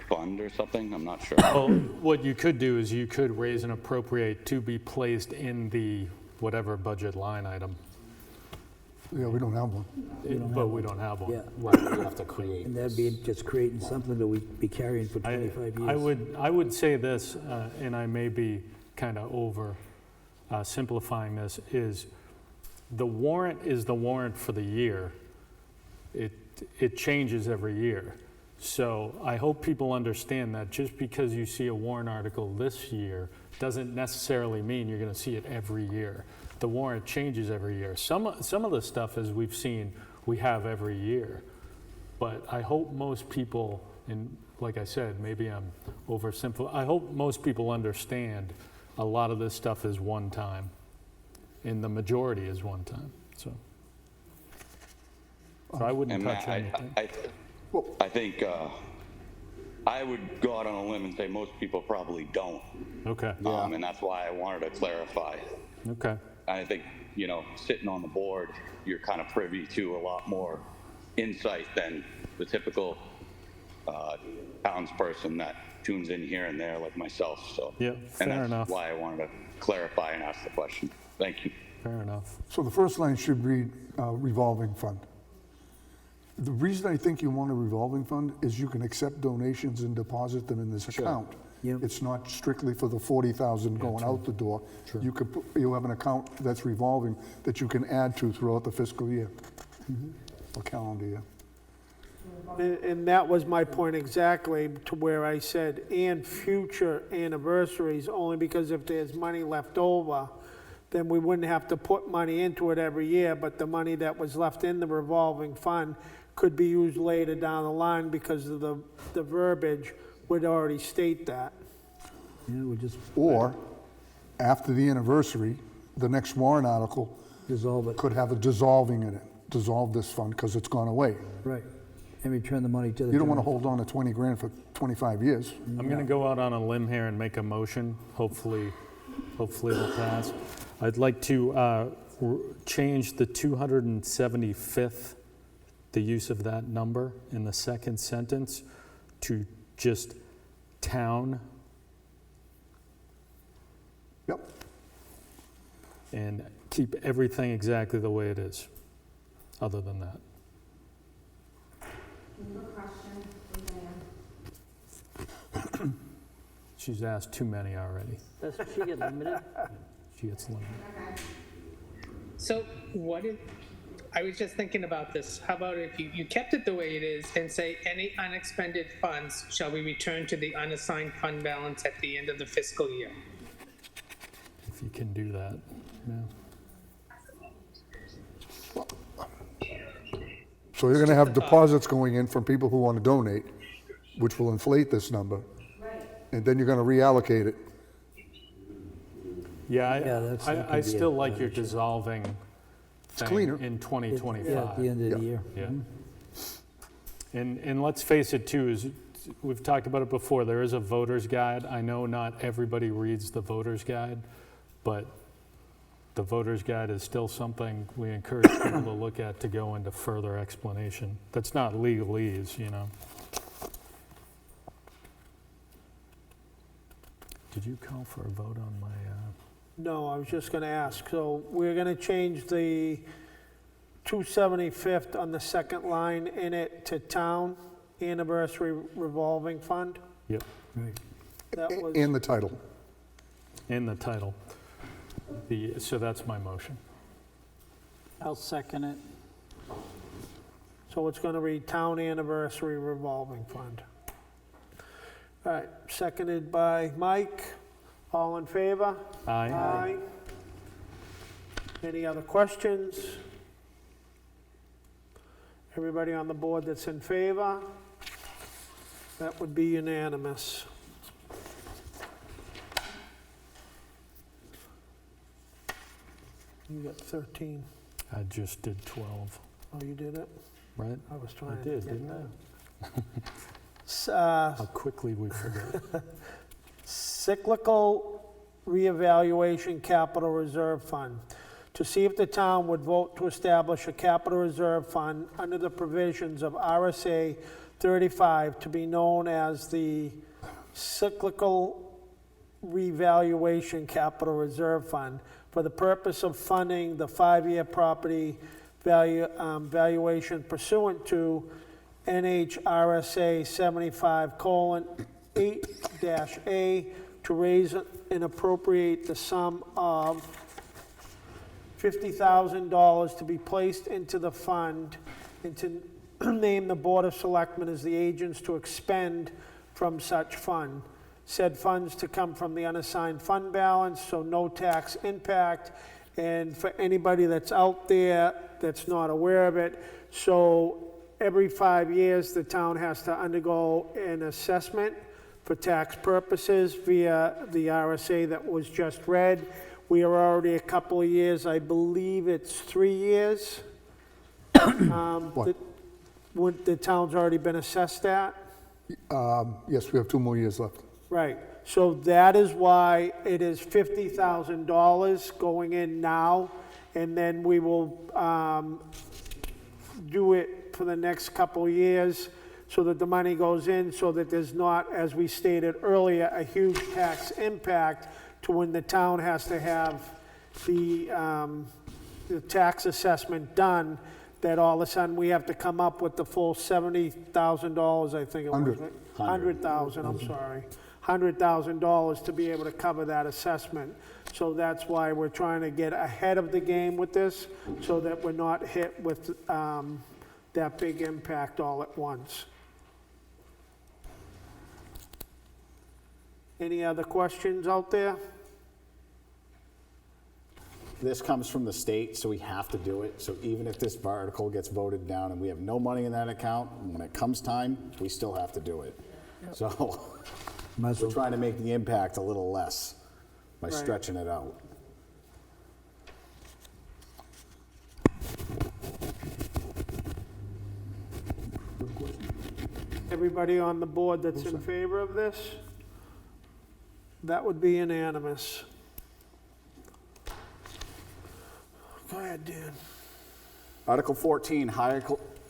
fund or something. I'm not sure. Well, what you could do is you could raise and appropriate to be placed in the whatever budget line item, yeah, we don't have one. but we don't have one. yeah. Right, we have to create. And that'd be just creating something that we'd be carrying for 25 years. I would say this, and I may be kind of over simplifying this, is the warrant is the warrant for the year. It changes every year. So I hope people understand that just because you see a warrant article this year doesn't necessarily mean you're going to see it every year. The warrant changes every year. Some of the stuff, as we've seen, we have every year. But I hope most people, and like I said, maybe I'm oversimplifying, I hope most people understand a lot of this stuff is one time, and the majority is one time. So I wouldn't And touch Matt, anything. I think I would go out on a limb and say most people probably don't. Okay. And that's why I wanted to clarify. Okay. I think, sitting on the board, you're kind of privy to a lot more insight than the typical townsperson that tunes in here and there like myself. So, Yeah, fair and that's enough. why I wanted to clarify and ask the question. Thank you. Fair enough. So the first line should read revolving fund. The reason I think you want a revolving fund is you can accept donations and deposit them in this account. Yep. It's not strictly for the 40,000 going out the door. You have an account that's revolving that you can add to throughout the fiscal year or calendar year. And that was my point exactly, to where I said, and future anniversaries, only because if there's money left over, then we wouldn't have to put money into it every year, but the money that was left in the revolving fund could be used later down the line because of the verbiage would already state that. Yeah, we just Or, after the anniversary, the next warrant article dissolve it, could have a dissolving in it. Dissolve this fund because it's gone away. right, and return the money to the You don't want to general- hold on to 20 grand for 25 years. I'm going to go out on a limb here and make a motion. Hopefully it'll pass. I'd like to change the 275th, the use of that number in the second sentence, to just town Yep. and keep everything exactly the way it is, other than that. She's asked too many already. Does she get limited? She gets limited. So what if, I was just thinking about this, how about if you kept it the way it is and say any unexpended funds shall be returned to the unassigned fund balance at the end of the fiscal year? If you can do that, yeah. So you're going to have deposits going in from people who want to donate, which will inflate this number. And then you're going to reallocate it. Yeah, that could I be still a like your option. dissolving thing cleaner. in 2025. Yeah, at the end of the year. Yeah. And let's face it too, is we've talked about it before, there is a voter's guide. I know not everybody reads the voter's guide, but the voter's guide is still something we encourage people to look at to go into further explanation. That's not legalese, you know. Did you call for a vote on my, No, I was just gonna ask. So we're gonna change the 275th on the second line in it to town anniversary revolving fund? yep, That was, And the title. in the title. So that's my motion. I'll second it. so it's gonna read town anniversary revolving fund. All right, seconded by Mike. All in favor? Aye. Aye. Any other questions? Everybody on the board that's in favor? That would be unanimous. You got 13. I just did 12, Oh, you did it? right? I was I trying to did, get didn't that. I? How quickly we forget. Cyclical reevaluation capital reserve fund. To see if the town would vote to establish a capital reserve fund under the provisions of RSA 35 to be known as the Cyclical Revaluation Capital Reserve Fund for the purpose of funding the 5-year property valuation pursuant to NHRSA 75:8-A to raise and appropriate the sum of $50,000 to be placed into the fund and to name the Board of Selectmen as the agents to expend from such fund. Said funds to come from the unassigned fund balance, so no tax impact. And for anybody that's out there that's not aware of it, so every 5 years, the town has to undergo an assessment for tax purposes via the RSA that was just read. We are already a couple of years, I believe it's 3 years. The town's already been assessed at. Yes, we have 2 more years left. Right, so that is why it is $50,000 going in now, and then we will do it for the next couple of years so that the money goes in, so that there's not, as we stated earlier, a huge tax impact to when the town has to have the tax assessment done, that all of a sudden we have to come up with the full $70,000, I think it was. 100. Right? 100,000, I'm sorry. $100,000 to be able to cover that assessment. So that's why we're trying to get ahead of the game with this, so that we're not hit with that big impact all at once. Any other questions out there? This comes from the state, so we have to do it. So even if this article gets voted down and we have no money in that account, when it comes time, we still have to do it. So we're trying to make the impact a little less by Right. stretching it out. Everybody on the board that's in favor of this? That would be unanimous. Go ahead, Dan. Article 14,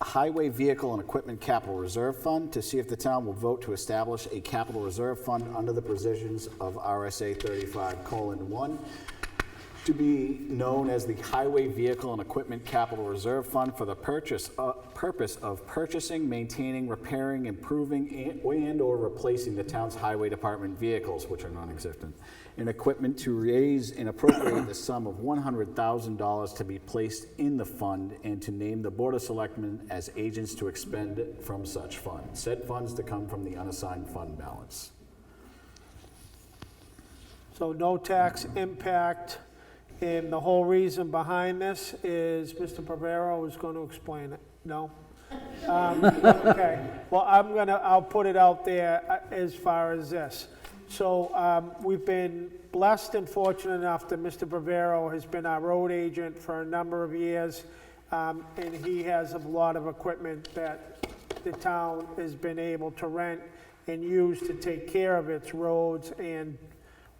Highway Vehicle and Equipment Capital Reserve Fund to see if the town will vote to establish a capital reserve fund under the provisions of RSA 35:1 to be known as the Highway Vehicle and Equipment Capital Reserve Fund for the purpose of purchasing, maintaining, repairing, improving, and/or replacing the town's highway department vehicles, which are non-existent, and equipment to raise and appropriate the sum of $100,000 to be placed in the fund and to name the Board of Selectmen as agents to expend from such fund. Said funds to come from the unassigned fund balance. So no tax impact, and the whole reason behind this is Mr. Bavaro is going to explain it. No? Okay, well, I'll put it out there as far as this. So we've been blessed and fortunate enough that Mr. Bavaro has been our road agent for a number of years, and he has a lot of equipment that the town has been able to rent and use to take care of its roads and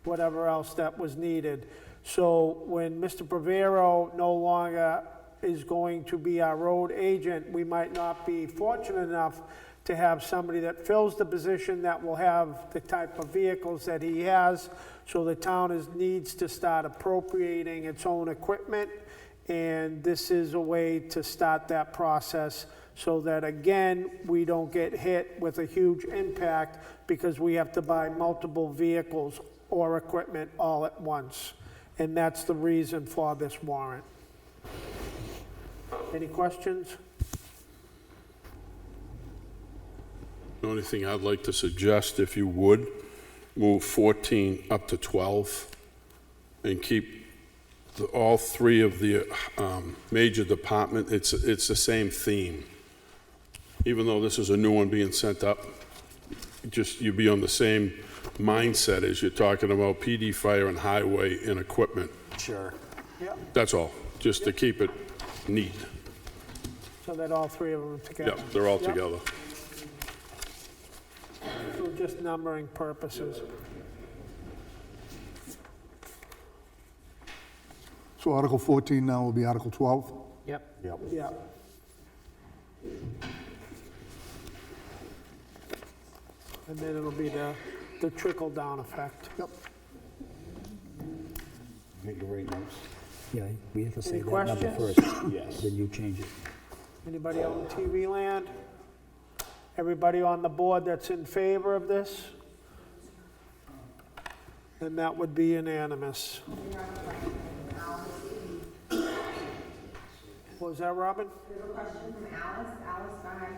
whatever else that was needed. So when Mr. Bavaro no longer is going to be our road agent, we might not be fortunate enough to have somebody that fills the position that will have the type of vehicles that he has. So the town needs to start appropriating its own equipment, and this is a way to start that process so that, again, we don't get hit with a huge impact because we have to buy multiple vehicles or equipment all at once. And that's the reason for this warrant. Any questions? The only thing I'd like to suggest, if you would, move 14 up to 12 and keep all three of the major department. It's the same theme. Even though this is a new one being sent up, just you be on the same mindset as you're talking about PD, fire, and highway and equipment. Sure. Yeah. That's all, just to keep it neat. So that all three of them are together? Yeah, they're all Yep. together. So just numbering purposes. So Article 14 now will be Article 12? Yep. Yep. Yeah. And then it'll be the trickle-down effect. Yep. Make the right notes. Yeah, we have to say Any that number questions? first. Yes. Then you change it. Anybody out in TV land? Everybody on the board that's in favor of this? And that would be unanimous. What was that, Robin? There's a question from Alice. Alice, go ahead.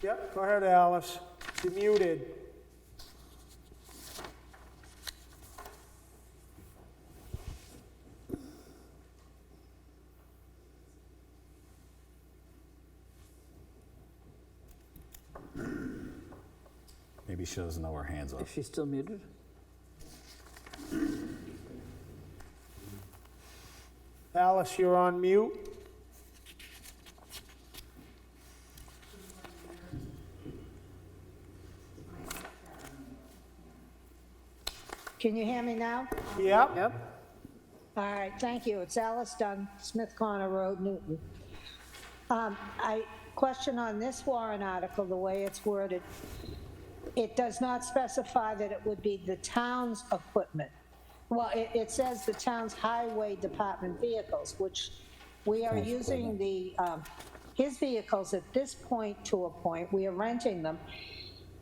Yep, go ahead, Alice. You're muted. Maybe she doesn't know her hands up. Is she still muted? Alice, you're on mute. Can you hear me now? Yep. Yep. All right, thank you. It's Alice Dunn, Smith Corner Road, Newton. I question on this warrant article, the way it's worded. It does not specify that it would be the town's equipment. Well, it says the town's highway department vehicles, which we are using his vehicles at this point to a point. We are renting them.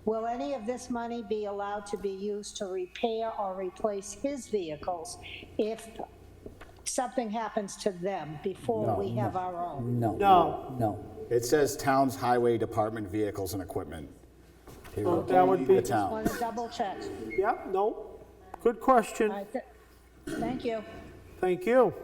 Will any of this money be allowed to be used to repair or replace his vehicles if something happens to them before we have our own? No. No. No. It says town's highway department vehicles and equipment. Oh, that would be The Just town. want to double check. Yep, no. Good question. All right, thank you. Thank you.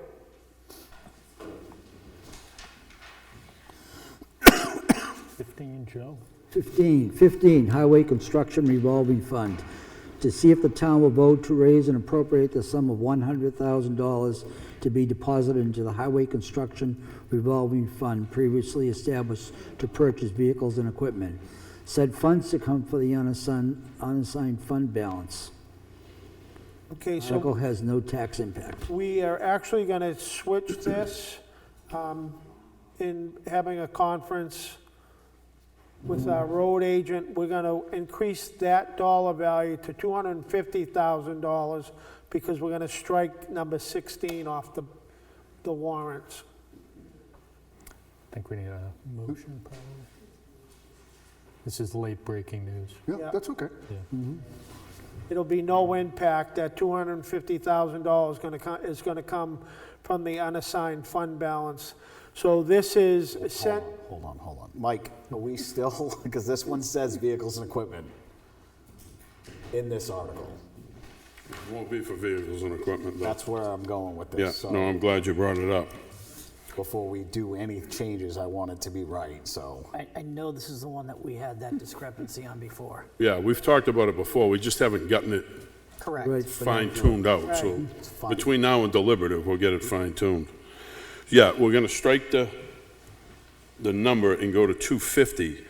15, Joe. 15, Highway Construction Revolving Fund, to see if the town will vote to raise and appropriate the sum of $100,000 to be deposited into the Highway Construction Revolving Fund previously established to purchase vehicles and equipment. Said funds to come for the unassigned fund balance. Okay, Article so has no tax impact. we are actually going to switch this in having a conference with our road agent. We're going to increase that dollar value to $250,000 because we're going to strike number 16 off the warrants. I think we need a motion, probably. This is late-breaking news. Yeah, that's okay. It'll be no impact. That $250,000 is going to come from the unassigned fund balance. So this is sent. Hold on. Mike, are we still, because this one says vehicles and equipment in this article. It won't be for vehicles and equipment, though. That's where I'm going with Yeah, this. So no, I'm glad you brought it up. before we do any changes, I want it to be right, so. I know this is the one that we had that discrepancy on before. Yeah, we've talked about it before, we just haven't gotten it Correct. Right. fine-tuned out, so between now and deliberative, we'll get it fine-tuned. Yeah, we're gonna strike the number and go to 250.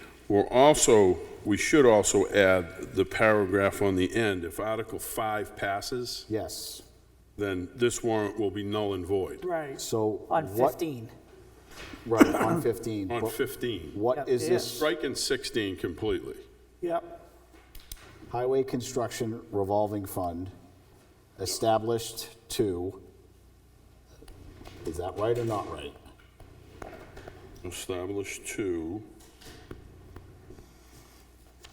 We should also add the paragraph on the end. If Article 5 passes, Yes, then this warrant will be null and void. Right. so. On what- 15. Right, on 15. On What- 15. What is this? Striking 16 completely. Yep. Highway Construction Revolving Fund, established to, is that right or not right? Established to,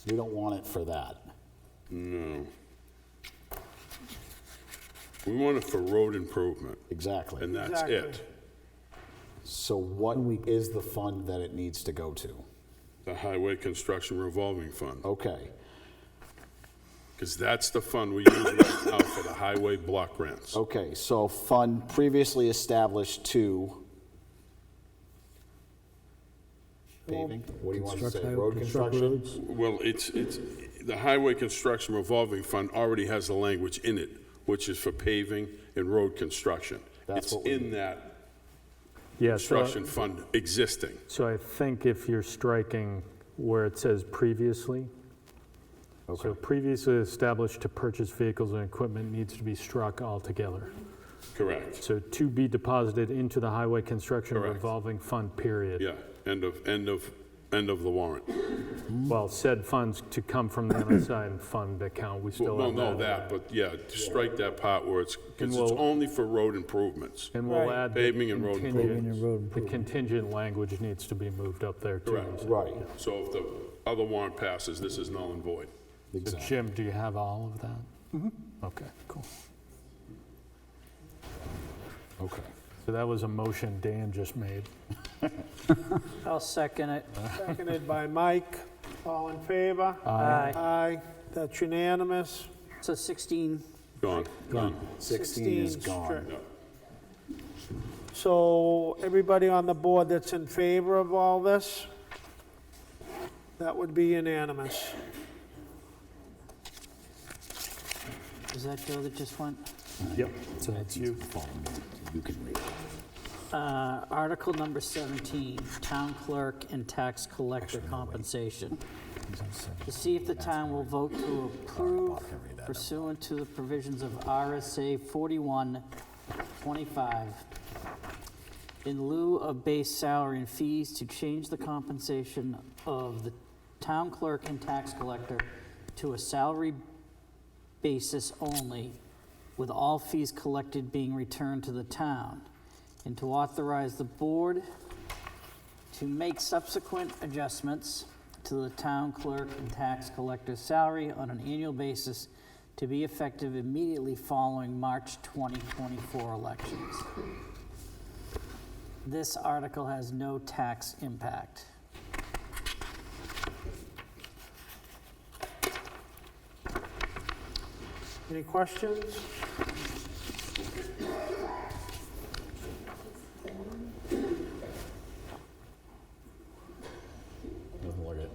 We don't want it for that. no. We want it for road improvement, Exactly. and that's Exactly. it. So what is the fund that it needs to go to? The Highway Construction Revolving Fund, Okay, because that's the fund we use right now for the highway block grants. okay, so fund previously established to paving? What do you want to say? Road construction? roads. Well, it's, the Highway Construction Revolving Fund already has the language in it, which is for paving and road construction. That's It's what we in that Yeah, construction fund existing. so I think if you're striking where it says previously, so previously established to purchase vehicles and equipment needs to be struck altogether. Correct. So to be deposited into the highway construction Correct. revolving fund, period. Yeah, end of the warrant. Well, said funds to come from the unassigned fund account, we still Well, have no, that. but yeah, to strike that part where it's, because And it's we'll- only for road improvements. And we'll Right. add the Paving and road contingent- Paving and road The contingent language needs to be moved up there too. Correct. Right, So if the other warrant passes, this is null and void. So exactly. Jim, do you have all of that? Okay, cool. Okay. So that was a motion Dan just made. I'll second it. Seconded by Mike. All in favor? Aye. Aye. That's unanimous. So 16, Gone. 16 is 16 gone. straight. So everybody on the board that's in favor of all this? That would be unanimous. is that Joe that just went? Yep. So that's you. You can read it. Article number 17, town clerk and tax collector compensation. To see if the town will vote to approve pursuant to the provisions of RSA 4125, in lieu of base salary and fees, to change the compensation of the town clerk and tax collector to a salary basis only, with all fees collected being returned to the town, and to authorize the board to make subsequent adjustments to the town clerk and tax collector's salary on an annual basis to be effective immediately following March 2024 elections. This article has no tax impact. Any questions? Doesn't look it.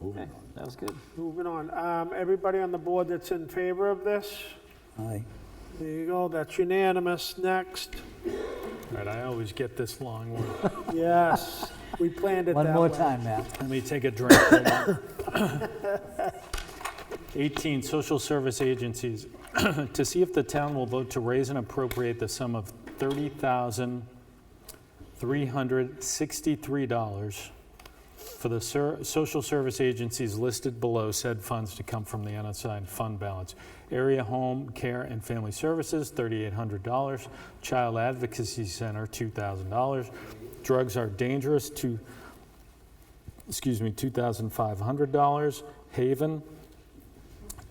Moving Okay, on. that was good. Moving on. Everybody on the board that's in favor of this? Aye. There you go, that's unanimous. Next, All right, I always get this long one. Yes, we planned it that way. One more time, Matt. Let me take a drink. Hold on. 18, social service agencies. To see if the town will vote to raise and appropriate the sum of $30,363 for the social service agencies listed below, said funds to come from the unassigned fund balance. Area Home Care and Family Services, $3,800. Child Advocacy Center, $2,000. Drugs Are Dangerous, $2,500. Haven,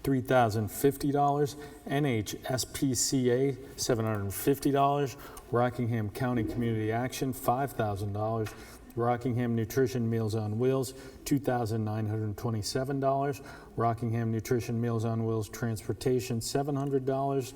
$3,050. NHSPCA, $750. Rockingham County Community Action, $5,000. Rockingham Nutrition Meals on Wheels, $2,927. Rockingham Nutrition Meals on Wheels Transportation, $700.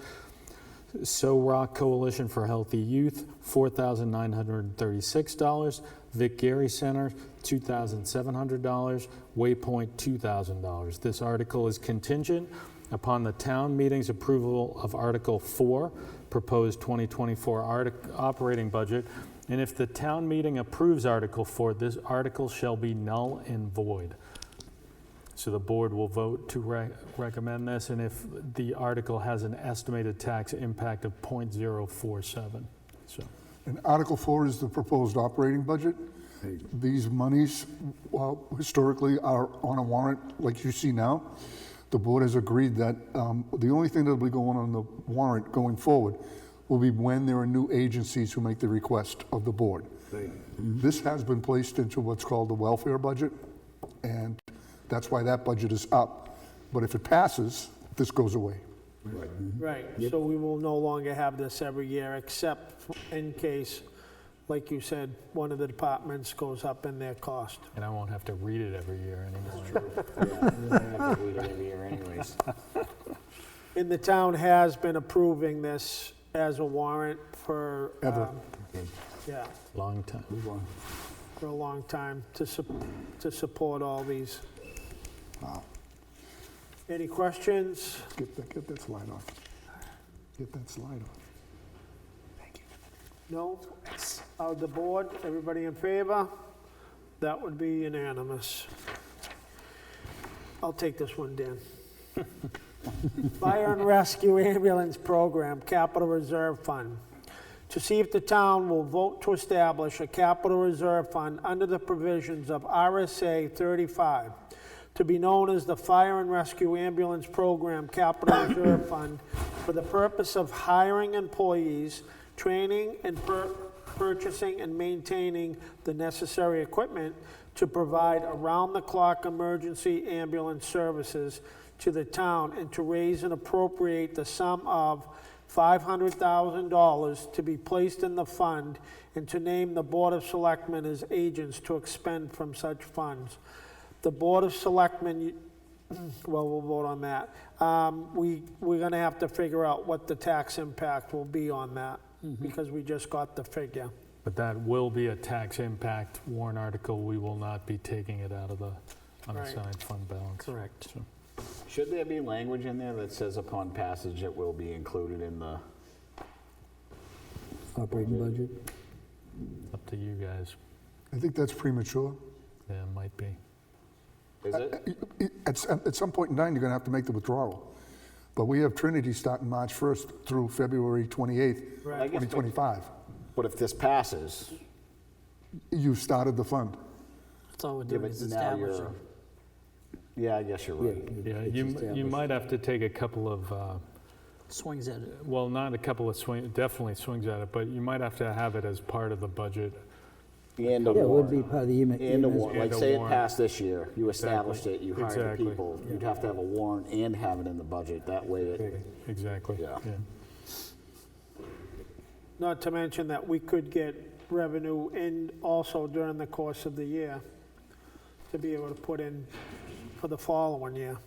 So Rock Coalition for Healthy Youth, $4,936. Vic Gary Center, $2,700. Waypoint, $2,000. This article is contingent upon the town meeting's approval of Article 4, proposed 2024 operating budget. And if the town meeting approves Article 4, this article shall be null and void. So the board will vote to recommend this, and if the article has an estimated tax impact of 0.047. So. And Article 4 is the proposed operating budget. These monies, well, historically are on a warrant like you see now. The board has agreed that the only thing that will be going on the warrant going forward will be when there are new agencies who make the request of the board. This has been placed into what's called the welfare budget, and that's why that budget is up. But if it passes, this goes away. Right, so we will no longer have this every year, except in case, like you said, one of the departments goes up in their cost. And I won't have to read it every year anymore. have to read it every year anyways. And the town has been approving this as a warrant for, Ever. yeah, Long time. for a long time to support all these. Any questions? Get that slide off. Get that slide off. No? The board, everybody in favor? That would be unanimous. I'll take this one, Dan. Fire and Rescue Ambulance Program, Capital Reserve Fund. To see if the town will vote to establish a capital reserve fund under the provisions of RSA 35, to be known as the Fire and Rescue Ambulance Program Capital Reserve Fund, for the purpose of hiring employees, training and purchasing and maintaining the necessary equipment to provide around-the-clock emergency ambulance services to the town, and to raise and appropriate the sum of $500,000 to be placed in the fund, and to name the Board of Selectmen as agents to expend from such funds. The Board of Selectmen, well, we'll vote on that. We're gonna have to figure out what the tax impact will be on that, because we just got the figure. But that will be a tax impact warrant article. We will not be taking it out of the unassigned fund balance. Correct. So. Should there be language in there that says upon passage it will be included in the, Operating budget? Up to you guys. I think that's premature. Yeah, it might be. is it? At some point in time, you're going to have to make the withdrawal. But we have Trinity starting March 1st through February 28th, Right. 2025. But if this passes, You started the fund. That's all we're yeah, doing but is now establishing. yeah, I guess you're right. Yeah, it's you established. might have to take a couple of, Swings at it. well, not a couple of definitely swings at it, but you might have to have it as part of the budget. And a Yeah, it would be warrant. part of the EMA. And a warrant, like And a say it warrant. passed this year, you established it, you hired the Exactly. people, you'd have to have a warrant and have it in the budget, that way it, Exactly. Yeah. Not to mention that we could get revenue in also during the course of the year to be able to put in for the following year.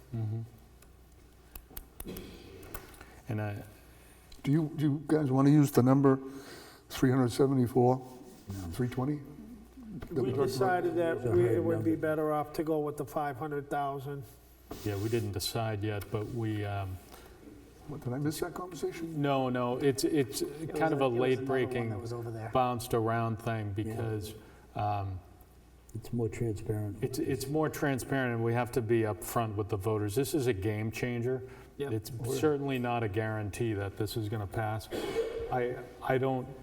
And Do you guys want to use the number 374, 320? We decided that it would be better off to go with the 500,000. yeah, we didn't decide yet, but we What, did I miss that conversation? No, it's kind of a late breaking, that was over there. bounced around thing because It's more transparent. it's more transparent and we have to be upfront with the voters. This is a game changer. It's certainly not a guarantee that this is going to pass.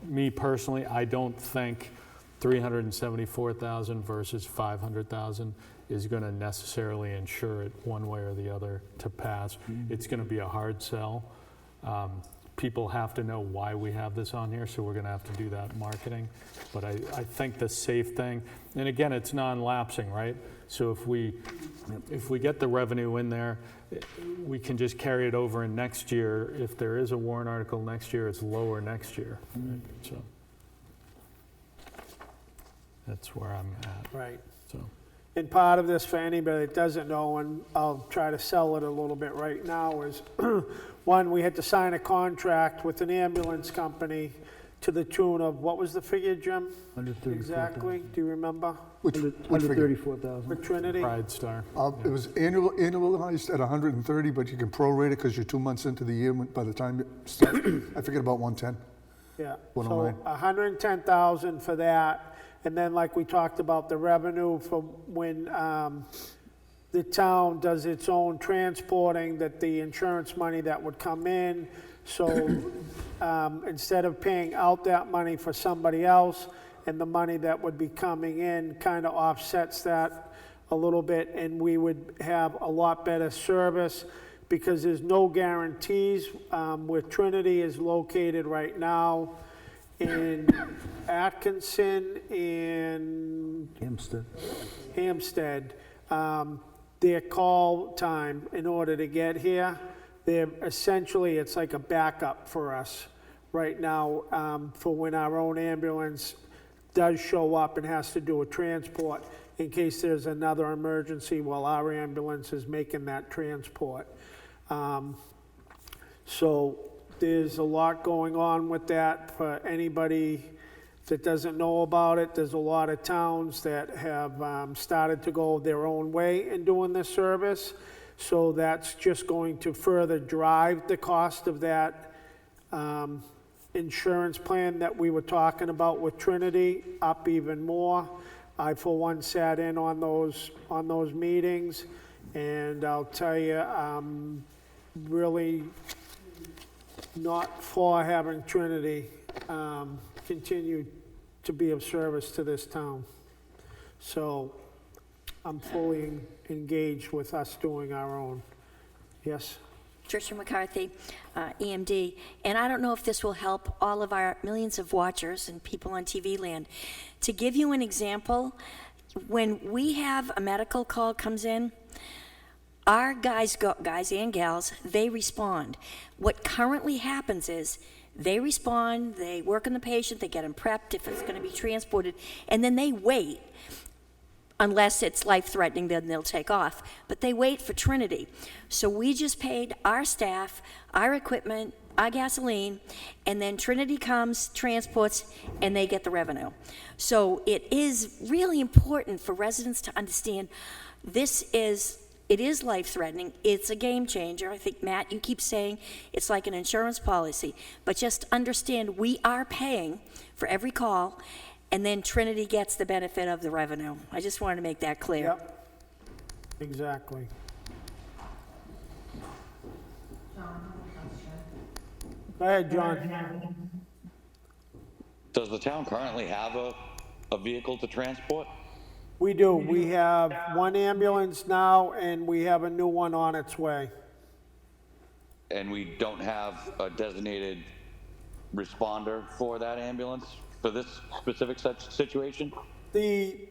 Me personally, I don't think 374,000 versus 500,000 is going to necessarily ensure it one way or the other to pass. It's going to be a hard sell. People have to know why we have this on here, so we're going to have to do that marketing. But I think the safe thing, and again, it's non-lapsing, right? So if we get the revenue in there, we can just carry it over in next year. If there is a warrant article next year, it's lower next year. Right? So that's where I'm at. Right. So. And part of this, for anybody that doesn't know, and I'll try to sell it a little bit right now, is one, we had to sign a contract with an ambulance company to the tune of, what was the figure, Jim? 134,000. Exactly, do you remember? Which figure? 134,000. For Trinity? Pride Star. It was annualized at 130, but you can prorate it because you're 2 months into the year by the time you start. I figured about 110. Yeah, so 109. 110,000 for that. And then like we talked about, the revenue for when the town does its own transporting, that the insurance money that would come in. So instead of paying out that money for somebody else, and the money that would be coming in kind of offsets that a little bit, and we would have a lot better service because there's no guarantees where Trinity is located right now in Atkinson and Hampstead. Their call time in order to get here, they're essentially, it's like a backup for us right now for when our own ambulance does show up and has to do a transport in case there's another emergency while our ambulance is making that transport. So there's a lot going on with that. For anybody that doesn't know about it, there's a lot of towns that have started to go their own way in doing this service. So that's just going to further drive the cost of that insurance plan that we were talking about with Trinity up even more. I, for one, sat in on those meetings, and I'll tell you, I'm really not for having Trinity continue to be of service to this town. So I'm fully engaged with us doing our own. Yes? Tricia McCarthy, EMD, and I don't know if this will help all of our millions of watchers and people on TV land. To give you an example, when we have a medical call comes in, our guys and gals, they respond. What currently happens is they respond, they work on the patient, they get them prepped if it's going to be transported, and then they wait. Unless it's life-threatening, then they'll take off. But they wait for Trinity. So we just paid our staff, our equipment, our gasoline, and then Trinity comes, transports, and they get the revenue. So it is really important for residents to understand it is life-threatening. It's a game changer. I think, Matt, you keep saying it's like an insurance policy. But just understand we are paying for every call, and then Trinity gets the benefit of the revenue. I just wanted to make that clear. Yep, exactly. Go ahead, John. Does the town currently have a vehicle to transport? We do. We have one ambulance now, and we have a new one on its way. And we don't have a designated responder for that ambulance for this specific situation? We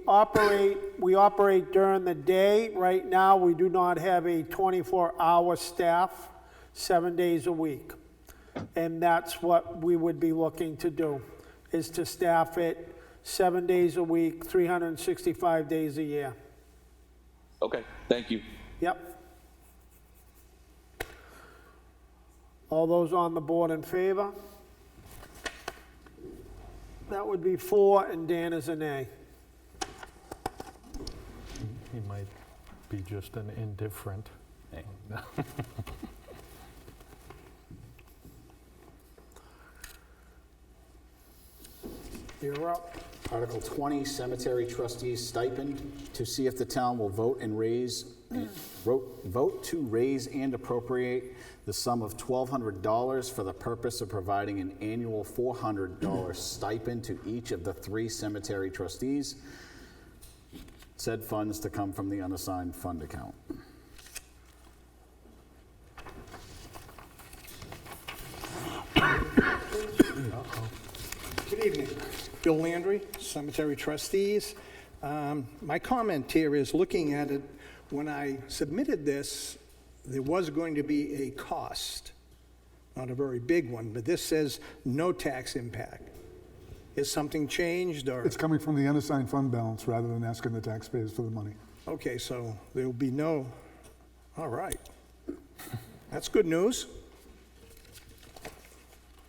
operate during the day. Right now, we do not have a 24-hour staff, 7 days a week. And that's what we would be looking to do, is to staff it 7 days a week, 365 days a year. Okay, thank you. Yep. All those on the board in favor? That would be 4, and Dan is a nay. He might be just an indifferent. You're up. Article 20, Cemetery Trustees Stipend, to see if the town will vote to raise and appropriate the sum of $1,200 for the purpose of providing an annual $400 stipend to each of the 3 cemetery trustees. Said funds to come from the unassigned fund account. Good evening. Bill Landry, Cemetery Trustees. My comment here is, looking at it, when I submitted this, there was going to be a cost, not a very big one, but this says no tax impact. Is something changed, or? It's coming from the unassigned fund balance rather than asking the taxpayers for the money. Okay, so there will be no, all right. That's good news.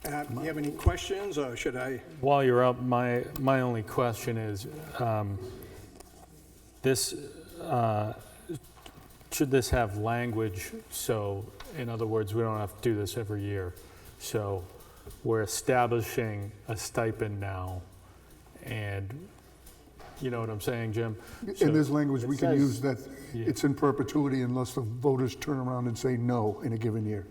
Do you have any questions, or should I? While you're up, my only question is, should this have language, so, in other words, we don't have to do this every year. So we're establishing a stipend now, and you know what I'm saying, Jim? In this language, we can says- use that it's in perpetuity unless the voters turn around and say no in a given year.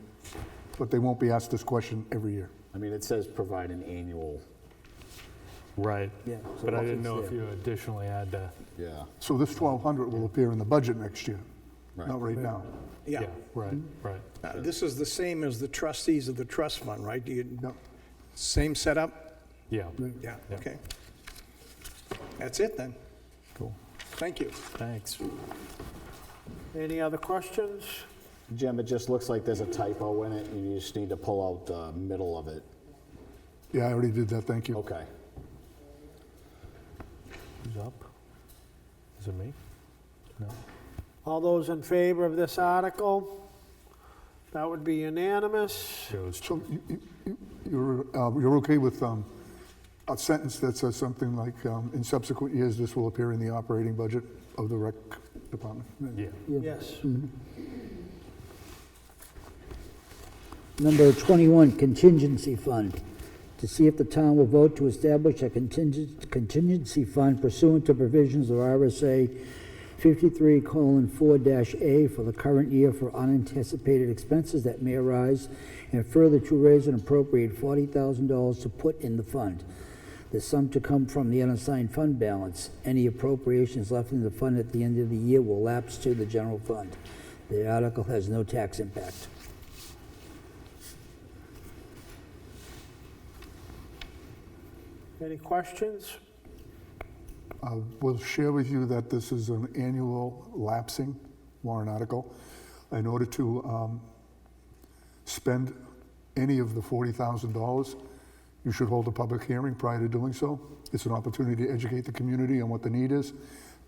But they won't be asked this question every year. I mean, it says provide an annual. Right. Yeah. But I didn't know if you additionally had to. Yeah. So this 1,200 will appear in the budget next year, not right now. Yeah. Right, right. This is the same as the trustees of the trust fund, right? Same setup? Yeah. Yeah, okay. That's it then. Cool. Thank you. Thanks. Any other questions? Jim, it just looks like there's a typo in it. You just need to pull out the middle of it. Yeah, I already did that, thank you. Okay. Who's up? Is it me? No. All those in favor of this article? That would be unanimous. So you're okay with a sentence that says something like, in subsequent years, this will appear in the operating budget of the rec department? Yeah. Yes. Number 21, contingency fund. To see if the town will vote to establish a contingency fund pursuant to provisions of RSA 53:4-A for the current year for unanticipated expenses that may arise, and further to raise and appropriate $40,000 to put in the fund. The sum to come from the unassigned fund balance. Any appropriations left in the fund at the end of the year will lapse to the general fund. The article has no tax impact. Any questions? We'll share with you that this is an annual lapsing warrant article. In order to spend any of the $40,000, you should hold a public hearing prior to doing so. It's an opportunity to educate the community on what the need is,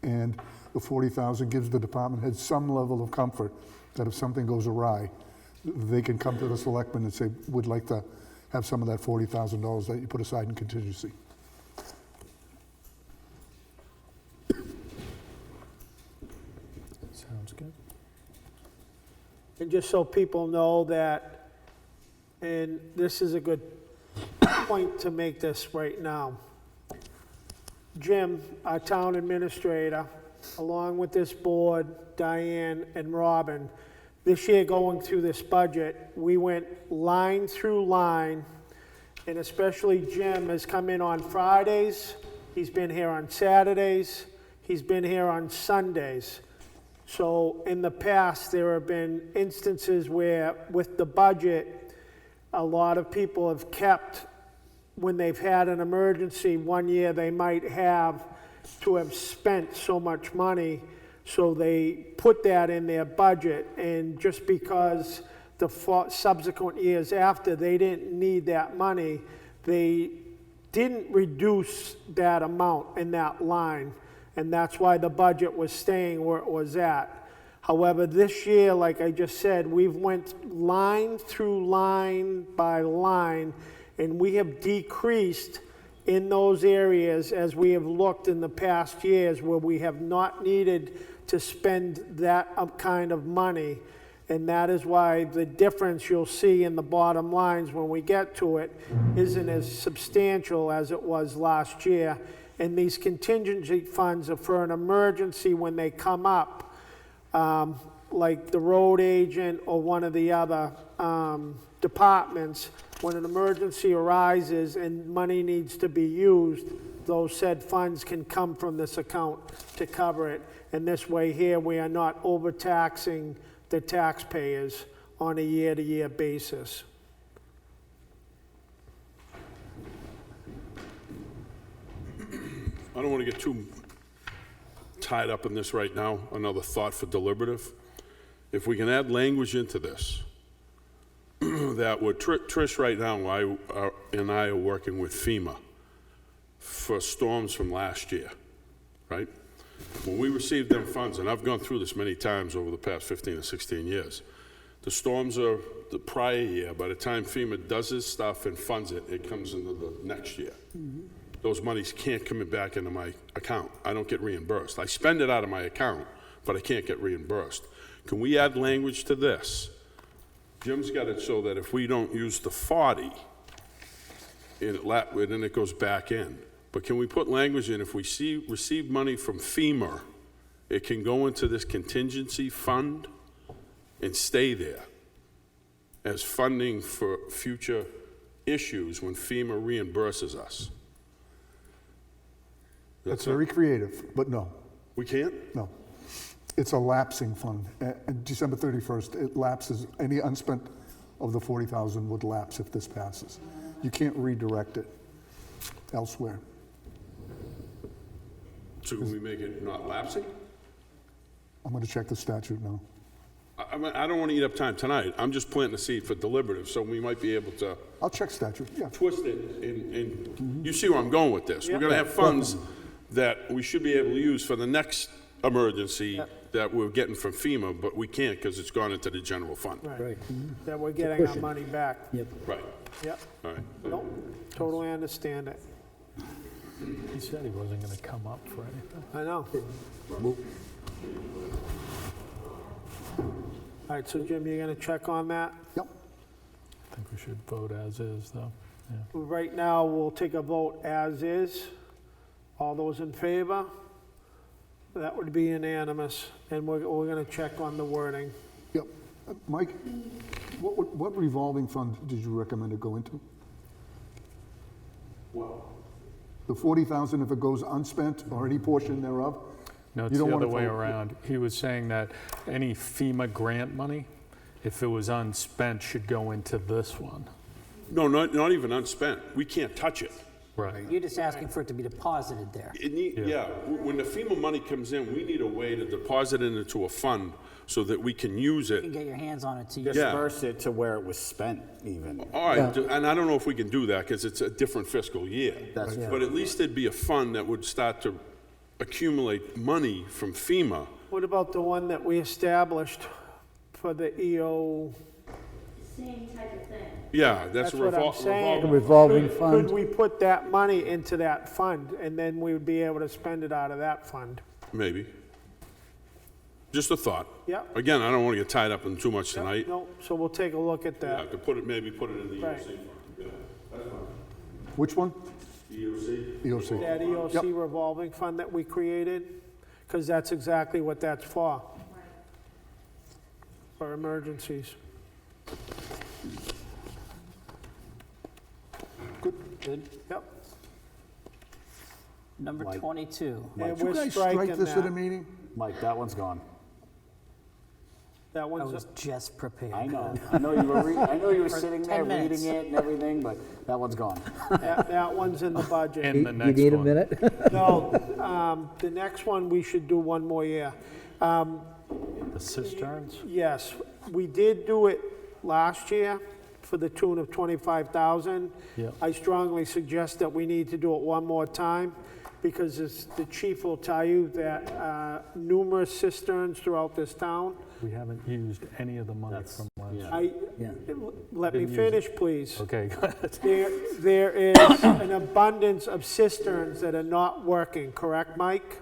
and the $40,000 gives the department head some level of comfort that if something goes awry, they can come to the selectmen and say, would like to have some of that $40,000 that you put aside in contingency. Sounds good. And just so people know that, and this is a good point to make this right now. Jim, our town administrator, along with this board, Diane and Robin, this year going through this budget, we went line through line, and especially Jim has come in on Fridays, he's been here on Saturdays, he's been here on Sundays. So in the past, there have been instances where with the budget, a lot of people have kept, when they've had an emergency, one year they might have to have spent so much money, so they put that in their budget, and just because the subsequent years after they didn't need that money, they didn't reduce that amount in that line, and that's why the budget was staying where it was at. However, this year, like I just said, we've went line through line by line, and we have decreased in those areas as we have looked in the past years where we have not needed to spend that kind of money. And that is why the difference you'll see in the bottom lines when we get to it isn't as substantial as it was last year. And these contingency funds are for an emergency when they come up, like the road agent or one of the other departments. When an emergency arises and money needs to be used, those said funds can come from this account to cover it. And this way here, we are not overtaxing the taxpayers on a year-to-year basis. I don't want to get too tied up in this right now. Another thought for deliberative. If we can add language into this, that what Trish right now and I are working with FEMA for storms from last year, right? When we received them funds, and I've gone through this many times over the past 15 or 16 years, the storms are the prior year. By the time FEMA does this stuff and funds it, it comes into the next year. Those monies can't come back into my account. I don't get reimbursed. I spend it out of my account, but I can't get reimbursed. Can we add language to this? Jim's got it so that if we don't use the 40, then it goes back in. But can we put language in, if we receive money from FEMA, it can go into this contingency fund and stay there as funding for future issues when FEMA reimburses us? That's very creative, but no. We can't? No. It's a lapsing fund. At December 31st, it lapses. Any unspent of the 40,000 would lapse if this passes. You can't redirect it elsewhere. So can we make it not lapsing? I'm going to check the statute now. I don't want to eat up time tonight. I'm just planting a seed for deliberative, so we might be able to I'll check statute, yeah. twist it, and you see where I'm going with this. We're going to have funds that we should be able to use for the next emergency that we're getting from FEMA, but we can't because it's gone into the general fund. Right. That we're getting our money back. Yep. Right. Yep. All right. Nope, totally understand it. He said he wasn't going to come up for anything. I know. All right, so Jim, you're gonna check on that? Yep. I think we should vote as is, though. Yeah. Right now, we'll take a vote as is. All those in favor? That would be unanimous, and we're gonna check on the wording. Yep. Mike, what revolving fund did you recommend it go into? Well, The 40,000 if it goes unspent or any portion thereof? No, it's You don't the wanna other way vote- around. He was saying that any FEMA grant money, if it was unspent, should go into this one. no, not even unspent. We can't touch it. Right. You're just asking for it to be deposited there. When the FEMA money comes in, we need a way to deposit it into a fund so that we can use You can it. get your hands on it to use. Disperse it to where it was spent even. All right, and I don't know if we can do that because it's a different fiscal year. That's true. But at least there'd be a fund that would start to accumulate money from FEMA. What about the one that we established for the EO? Same type of thing. Yeah, that's That's what I'm saying. Revolving Could fund. we put that money into that fund, and then we would be able to spend it out of that fund? Maybe. Just a thought. Yep. Again, I don't want to get tied up in too much tonight. No, so we'll take a look at Yeah, I that. could maybe put it in the Right. EOC fund. Yeah, that's fine. Which one? EOC? EOC. That EOC revolving fund that we created, because that's exactly what that's for. For emergencies. Good. Yep. Number 22. And Did you we're guys strike striking this at a that. meeting? Mike, that one's gone. That I one's, was just prepared. I know. I know you were For sitting 10 there minutes. reading it and everything, but that one's gone. that one's in the budget. And the You next need a one. minute? No, the next one, we should do one more year. The cisterns? Yes, we did do it last year for the tune of 25,000. Yep. I strongly suggest that we need to do it one more time, because the chief will tell you that numerous cisterns throughout this town. We haven't used any of the money from last year. Let me Didn't use finish, please. Okay, go ahead. There is an abundance of cisterns that are not working, correct, Mike?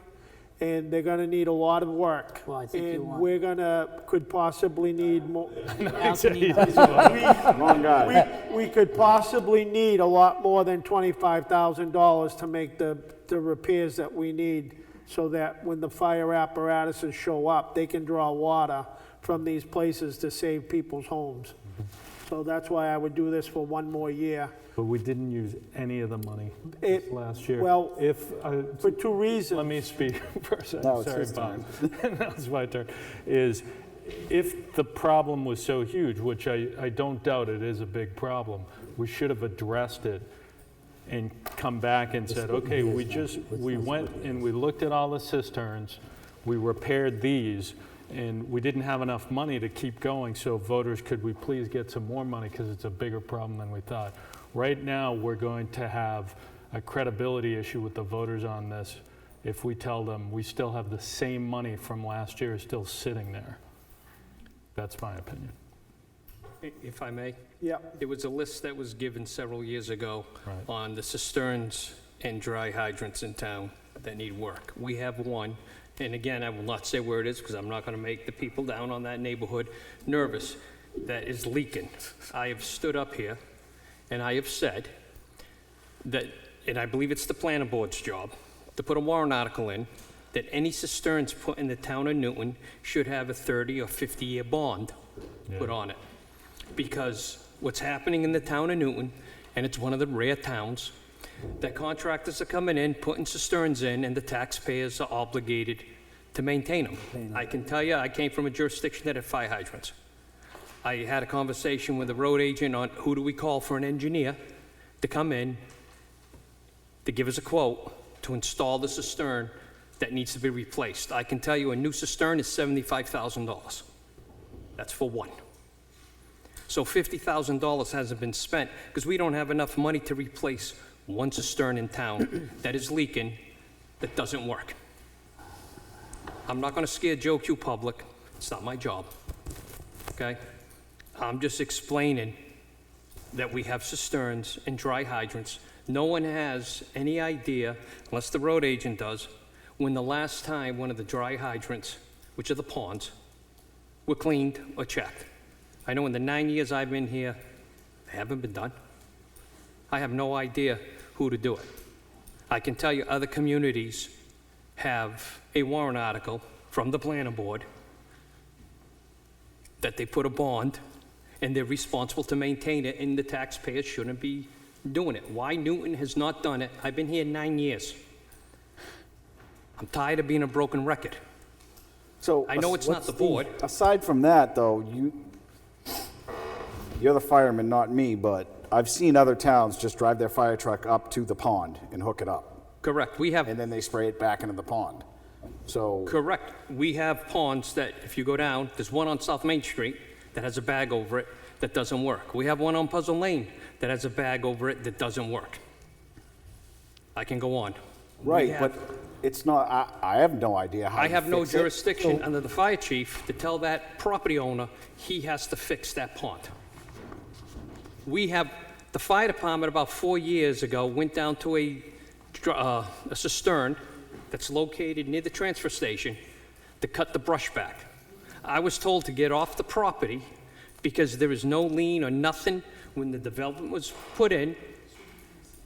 and they're gonna need a lot of work. Well, I think you And want- we're could possibly need more. Wrong guy. We could possibly need a lot more than $25,000 to make the repairs that we need, so that when the fire apparatuses show up, they can draw water from these places to save people's homes. So that's why I would do this for one more year. But we didn't use any of the money It- last year. well, If, For two reasons. let me speak for a second. Now it's Sorry, his Bob. Now it's my turn. Is if the problem was so huge, which I don't doubt it is a big problem, we should have addressed it and come back and said, okay, we went and we looked at all the cisterns, we repaired these, and we didn't have enough money to keep going, so voters, could we please get some more money, because it's a bigger problem than we thought. Right now, we're going to have a credibility issue with the voters on this if we tell them we still have the same money from last year still sitting there. That's my opinion. If I may? Yeah. There was a list that was given several years ago Right. on the cisterns and dry hydrants in town that need work. We have one, and again, I will not say where it is because I'm not going to make the people down on that neighborhood nervous, that is leaking. I have stood up here and I have said that, and I believe it's the planning board's job, to put a warrant article in that any cisterns put in the town of Newton should have a 30 or 50-year bond put on it. Because what's happening in the town of Newton, and it's one of the rare towns, that contractors are coming in, putting cisterns in, and the taxpayers are obligated to maintain them. I can tell you, I came from a jurisdiction that had fire hydrants. I had a conversation with the road agent on who do we call for an engineer to come in to give us a quote to install the cistern that needs to be replaced. I can tell you a new cistern is $75,000. That's for one. So $50,000 hasn't been spent because we don't have enough money to replace one cistern in town that is leaking, that doesn't work. I'm not going to scare Joe Q public. It's not my job. Okay? I'm just explaining that we have cisterns and dry hydrants. No one has any idea, unless the road agent does, when the last time one of the dry hydrants, which are the ponds, were cleaned or checked. I know in the 9 years I've been here, they haven't been done. I have no idea who to do it. I can tell you other communities have a warrant article from the planning board that they put a bond and they're responsible to maintain it, and the taxpayers shouldn't be doing it. Why Newton has not done it? I've been here 9 years. I'm tired of being a broken record. So I know it's not the board. Aside from that, though, you're the fireman, not me, but I've seen other towns just drive their fire truck up to the pond and hook it up. Correct. We have. And then they spray it back into the pond. So. Correct. We have ponds that, if you go down, there's one on South Main Street that has a bag over it that doesn't work. We have one on Puzzle Lane that has a bag over it that doesn't work. I can go on. Right, but it's not, I have no idea how I to have no fix it. jurisdiction under the fire chief to tell that property owner he has to fix that pond. We have, the fire department about 4 years ago went down to a cistern that's located near the transfer station to cut the brush back. I was told to get off the property because there is no lien or nothing. When the development was put in,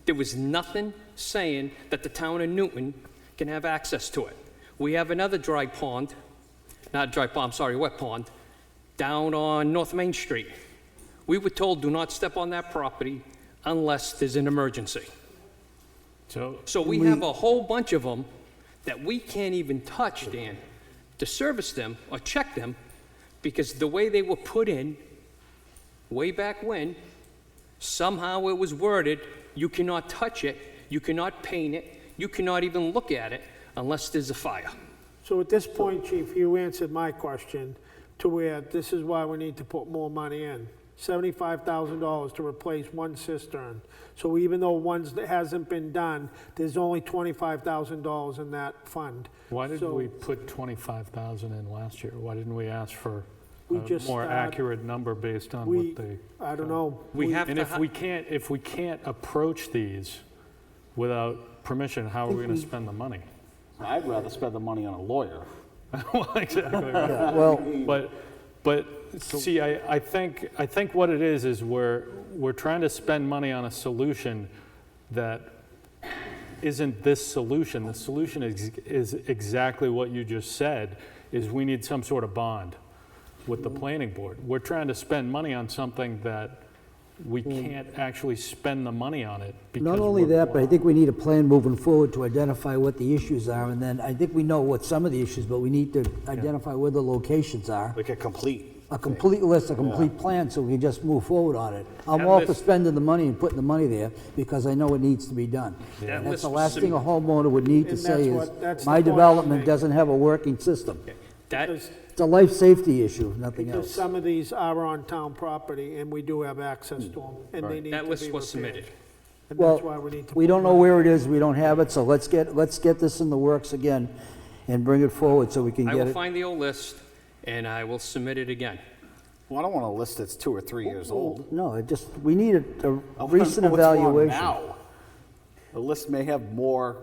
there was nothing saying that the town of Newton can have access to it. We have another dry pond, not dry pond, sorry, wet pond, down on North Main Street. We were told do not step on that property unless there's an emergency. So we have a whole bunch of them that we can't even touch, Dan, to service them or check them, because the way they were put in way back when, somehow it was worded, you cannot touch it, you cannot paint it, you cannot even look at it unless there's a fire. So at this point, Chief, you answered my question to where this is why we need to put more money in. $75,000 to replace one cistern. So even though one hasn't been done, there's only $25,000 in that fund. Why did we put 25,000 in last year? Why didn't we ask for We a just more started- accurate number based on what they? I don't know. And if we can't approach these without permission, how are we going to spend the money? I'd rather spend the money on a lawyer. Well, exactly right. Yeah, well, But see, I think what it is we're trying to spend money on a solution that isn't this solution. The solution is exactly what you just said, is we need some sort of bond with the planning board. We're trying to spend money on something that we can't actually spend the money on it. Because not only that, but I think we need a plan moving forward to identify what the issues are, and then I think we know what some of the issues, but we need to identify where the locations are. Like a complete list, a complete plan, so we can just move forward on it. I'm all for spending the money and putting the money there, because I know it needs to be done. And that's the last thing a homeowner would need to And say that's is, the my point I'm development making. doesn't have a working system. Because It's a life safety issue, if nothing because else. some of these are on town property, and we do have access to them, and they need to be That list was repaired. submitted. And Well, that's why we need to. we put don't know money- where it is, we don't have it, so let's get this in the works again and bring it forward so we can I get will it. find the old list, and I will submit it again. Well, I don't want a list that's 2 or 3 years old. No, we need a I wanna recent know what's wrong evaluation. now. The list may have more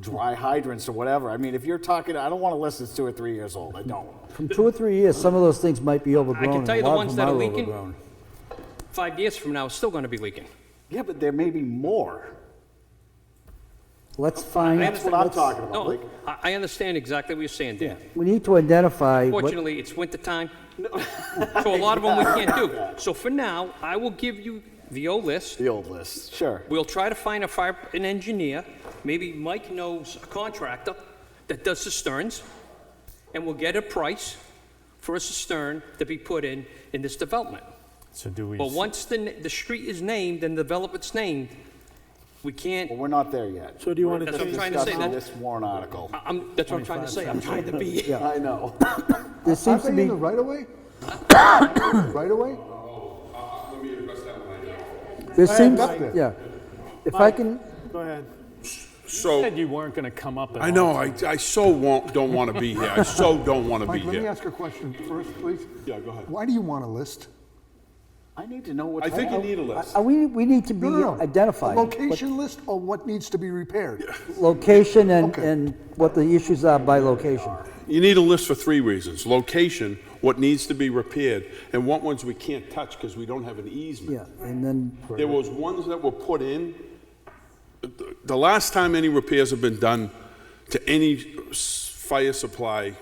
dry hydrants or whatever. I mean, if you're talking, I don't want a list that's 2 or 3 years old. I don't. From 2 or 3 years, some of those things might be overgrown. I can tell you and the a lot ones of that them are leaking, overgrown. 5 years from now, it's still going to be leaking. Yeah, but there may be more. Let's find. That's what I'm talking about. No, Like, I understand exactly what you're saying, Dan. We need to identify what, Fortunately, it's winter time, so a lot of them we can't do. So for now, I will give you the old list. the old list, sure. We'll try to find an engineer. Maybe Mike knows a contractor that does cisterns, and we'll get a price for a cistern to be put in this development. So do we? But once the street is named and the development's named, we can't. Well, we're not there yet. So do you want to That's what I'm change? trying to say. Discussing That, this warrant article. that's what I'm trying to say. I'm trying to be. I know. there seems Aren't to they in be, the right of way? Right of way? Let me address that one later. there seems, Mike. yeah. If I can, Go ahead. So, Said you weren't going to come up at I all. know, I so don't want to be here. I so don't want to be Mike, let me here. ask a question first, please. Yeah, go ahead. Why do you want a list? I need to know what. I think you need a list. we need to be No. identified. A location list or what needs to be repaired? Location Okay. and what the issues are by location. You need a list for 3 reasons. Location, what needs to be repaired, and what ones we can't touch because we don't have an easement. Yeah, and then, There was ones that were put in. The last time any repairs have been done to any fire supply,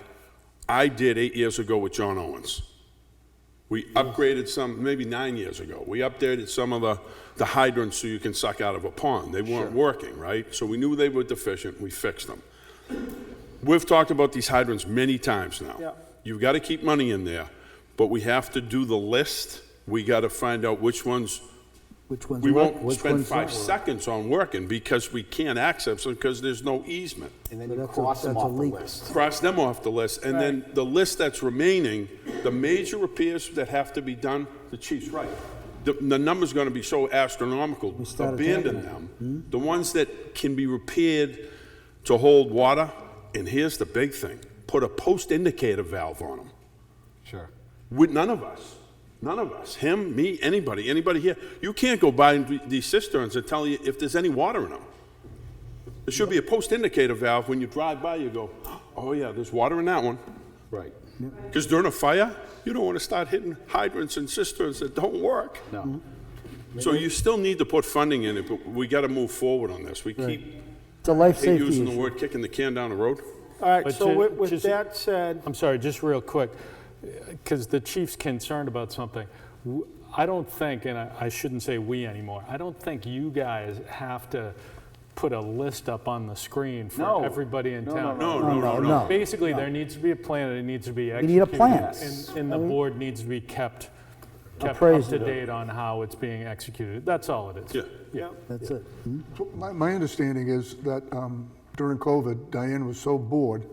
I did 8 years ago with John Owens. We upgraded some, maybe 9 years ago. We updated some of the hydrants so you can suck out of a pond. They weren't working, right? So we knew they were deficient, we fixed them. We've talked about these hydrants many times now. Yeah. You've got to keep money in there, but we have to do the list. We got to find out which ones we work, won't which spend ones 5 don't work. seconds on working because we can't access them because there's no easement. And then So you that's cross them that's a off the leak. list. Cross them off the list, and then the list that's remaining, the major repairs that have to be done, the chief's right. The number's gonna be so astronomical, start abandon attacking them. The ones that can be repaired to hold water, and here's the big thing, put a post indicator valve on them. Sure. With none of us, him, me, anybody here, you can't go by these cisterns and tell you if there's any water in them. There should be a post indicator valve. When you drive by, you go, oh yeah, there's water in that one. Right. Because during a fire, you don't want to start hitting hydrants and cisterns that don't work. No. So you still need to put funding in it, but we got to move forward on this. We keep It's a life hate safety using the issue. word kicking the can down the road. All right, But so ju- with just- that said, I'm sorry, just real quick, because the chief's concerned about something. I don't think, and I shouldn't say we anymore, I don't think you guys have to put a list up on the screen for No. everybody in No, town. No. Basically, there needs to be a plan, and it needs to be need executed. a plan. And the board needs to be kept up Appraised to of it. date on how it's being executed. That's all it is. Yeah. That's it. So my understanding is that during COVID, Diane was so bored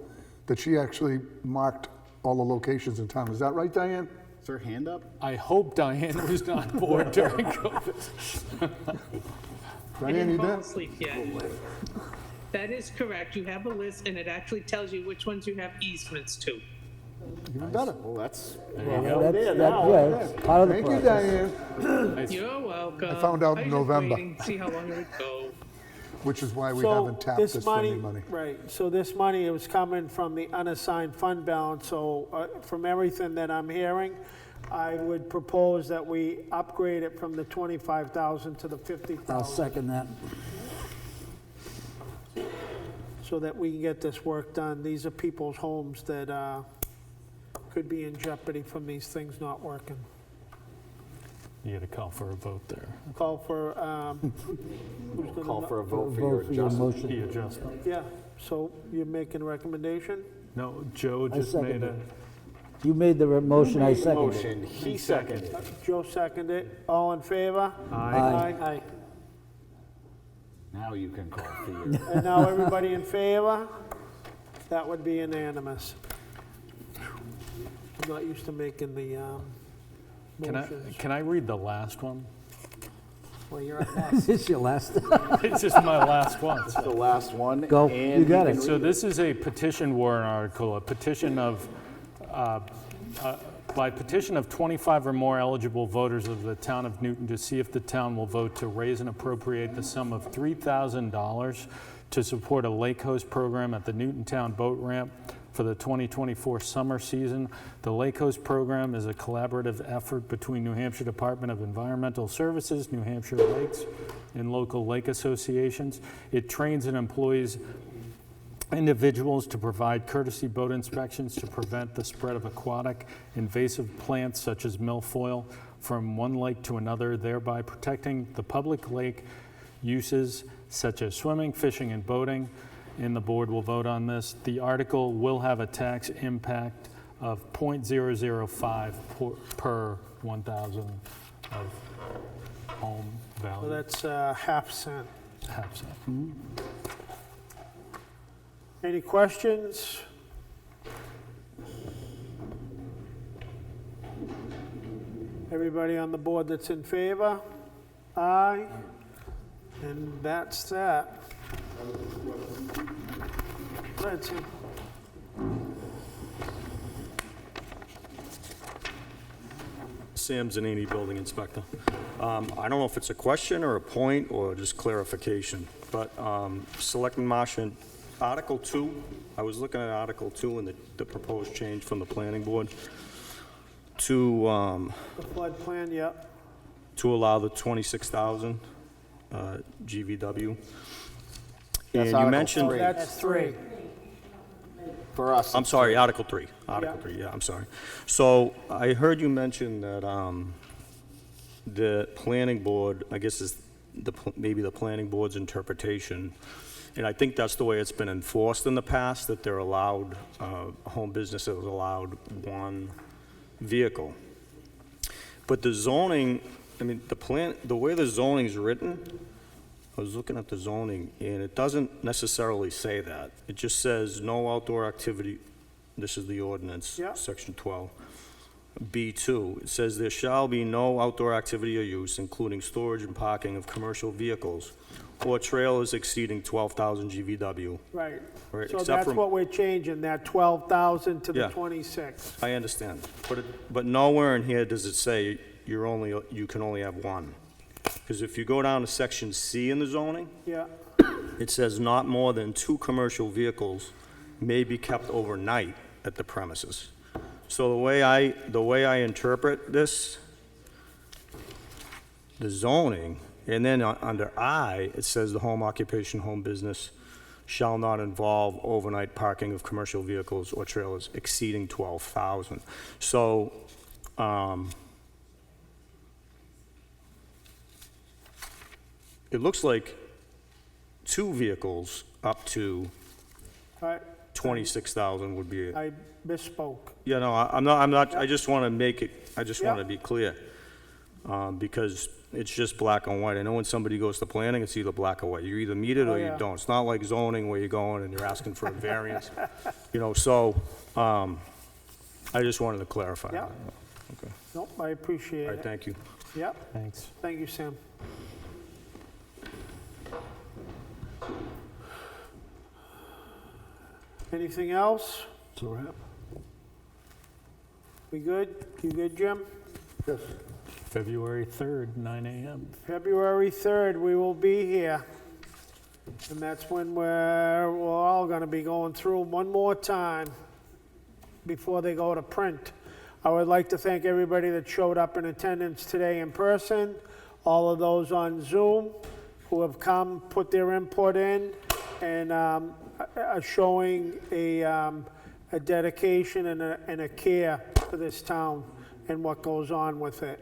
that she actually marked all the locations in town. Is that right, Diane? Is her hand up? I hope Diane was not bored during COVID. I Diane, didn't you fall there? asleep yet. That is correct. You have a list, and it actually tells you which ones you have easements to. Even better. Well, that's. It's part of the Thank you, process. Diane. You're welcome. I found out in was just November. waiting to see how long it would go. which is why we So haven't tapped this funding money. Right, so this money was coming from the unassigned fund balance, so from everything that I'm hearing, I would propose that we upgrade it from the 25,000 to the 50,000. I'll second that. So that we can get this work done. These are people's homes that could be in jeopardy from these things not working. You got to call for a vote there. Call for, who's gonna? Call for a vote for your adjustment. The adjustment. Yeah, so you're making a recommendation? No, Joe I just made second a, it. You made the motion, I second it. Motion, he seconded. Joe seconded it. All in favor? Aye. Aye. Now you can call for your. And now everybody in favor? That would be unanimous. I'm not used to making the motions. can I read the last one? Well, you're up next. This is your last. It's just my last one. It's the last one. Go. and You got can it. So this is a petition warrant article, a petition of, by petition of 25 or more eligible voters of the town of Newton to see if the town will vote to raise and appropriate the sum of $3,000 to support a lake host program at the Newton Town Boat Ramp for the 2024 summer season. The Lake Host program is a collaborative effort between New Hampshire Department of Environmental Services, New Hampshire Lakes, and local lake associations. It trains and employs individuals to provide courtesy boat inspections to prevent the spread of aquatic invasive plants such as milfoil from one lake to another, thereby protecting the public lake uses such as swimming, fishing, and boating. And the board will vote on this. The article will have a tax impact of 0.005 per 1,000 of home value. So that's half cent. Half cent. Any questions? Everybody on the board that's in favor? Aye. And that's that. Go ahead, Sam. Sam Zanini, building inspector. I don't know if it's a question or a point or just clarification, but Selectman Martian, Article 2, I was looking at Article 2 and the proposed change from the planning board to The flood plan, yep. to allow the 26,000 GVW. And you Article mentioned, 3. That's three. For us. I'm sorry, Article 3. Article 3, yeah, I'm sorry. So I heard you mention that the planning board, I guess is maybe the planning board's interpretation, and I think that's the way it's been enforced in the past, that they're allowed, home businesses are allowed one vehicle. But the zoning, I mean, the way the zoning's written, I was looking at the zoning, and it doesn't necessarily say that. It just says no outdoor activity, this is the ordinance, Yeah. section 12. B2, it says there shall be no outdoor activity or use, including storage and parking of commercial vehicles or trailers exceeding 12,000 GVW. Right. Right, So except that's from- what we're changing, that 12,000 to the Yeah. 26. I understand, but nowhere in here does it say you can only have one. Because if you go down to section C in the zoning, Yeah. it says not more than 2 commercial vehicles may be kept overnight at the premises. So the way I interpret this, the zoning, and then under I, it says the home occupation, home business shall not involve overnight parking of commercial vehicles or trailers exceeding 12,000. So, it looks like 2 vehicles up to I 26,000 would be. I misspoke. Yeah, no, I'm not, I just want to make it, I just want Yeah. to be clear. Because it's just black and white. I know when somebody goes to planning, it's either black or white. You either meet it Oh, or you yeah. don't. It's not like zoning where you're going and you're asking for a variance. You know, so, I just wanted to clarify. Yeah. that. Okay. Nope, I appreciate All it. right, thank you. Yep. Thanks. Thank you, Sam. Anything else? So we're happy. We good? You good, Jim? Yes. February 3rd, 9 a.m. February 3rd, we will be here. And that's when we're all gonna be going through them one more time before they go to print. I would like to thank everybody that showed up in attendance today in person, all of those on Zoom who have come, put their input in, and are showing a dedication and a care for this town and what goes on with it.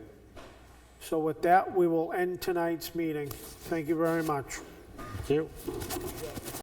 So with that, we will end tonight's meeting. Thank you very much. Thank you.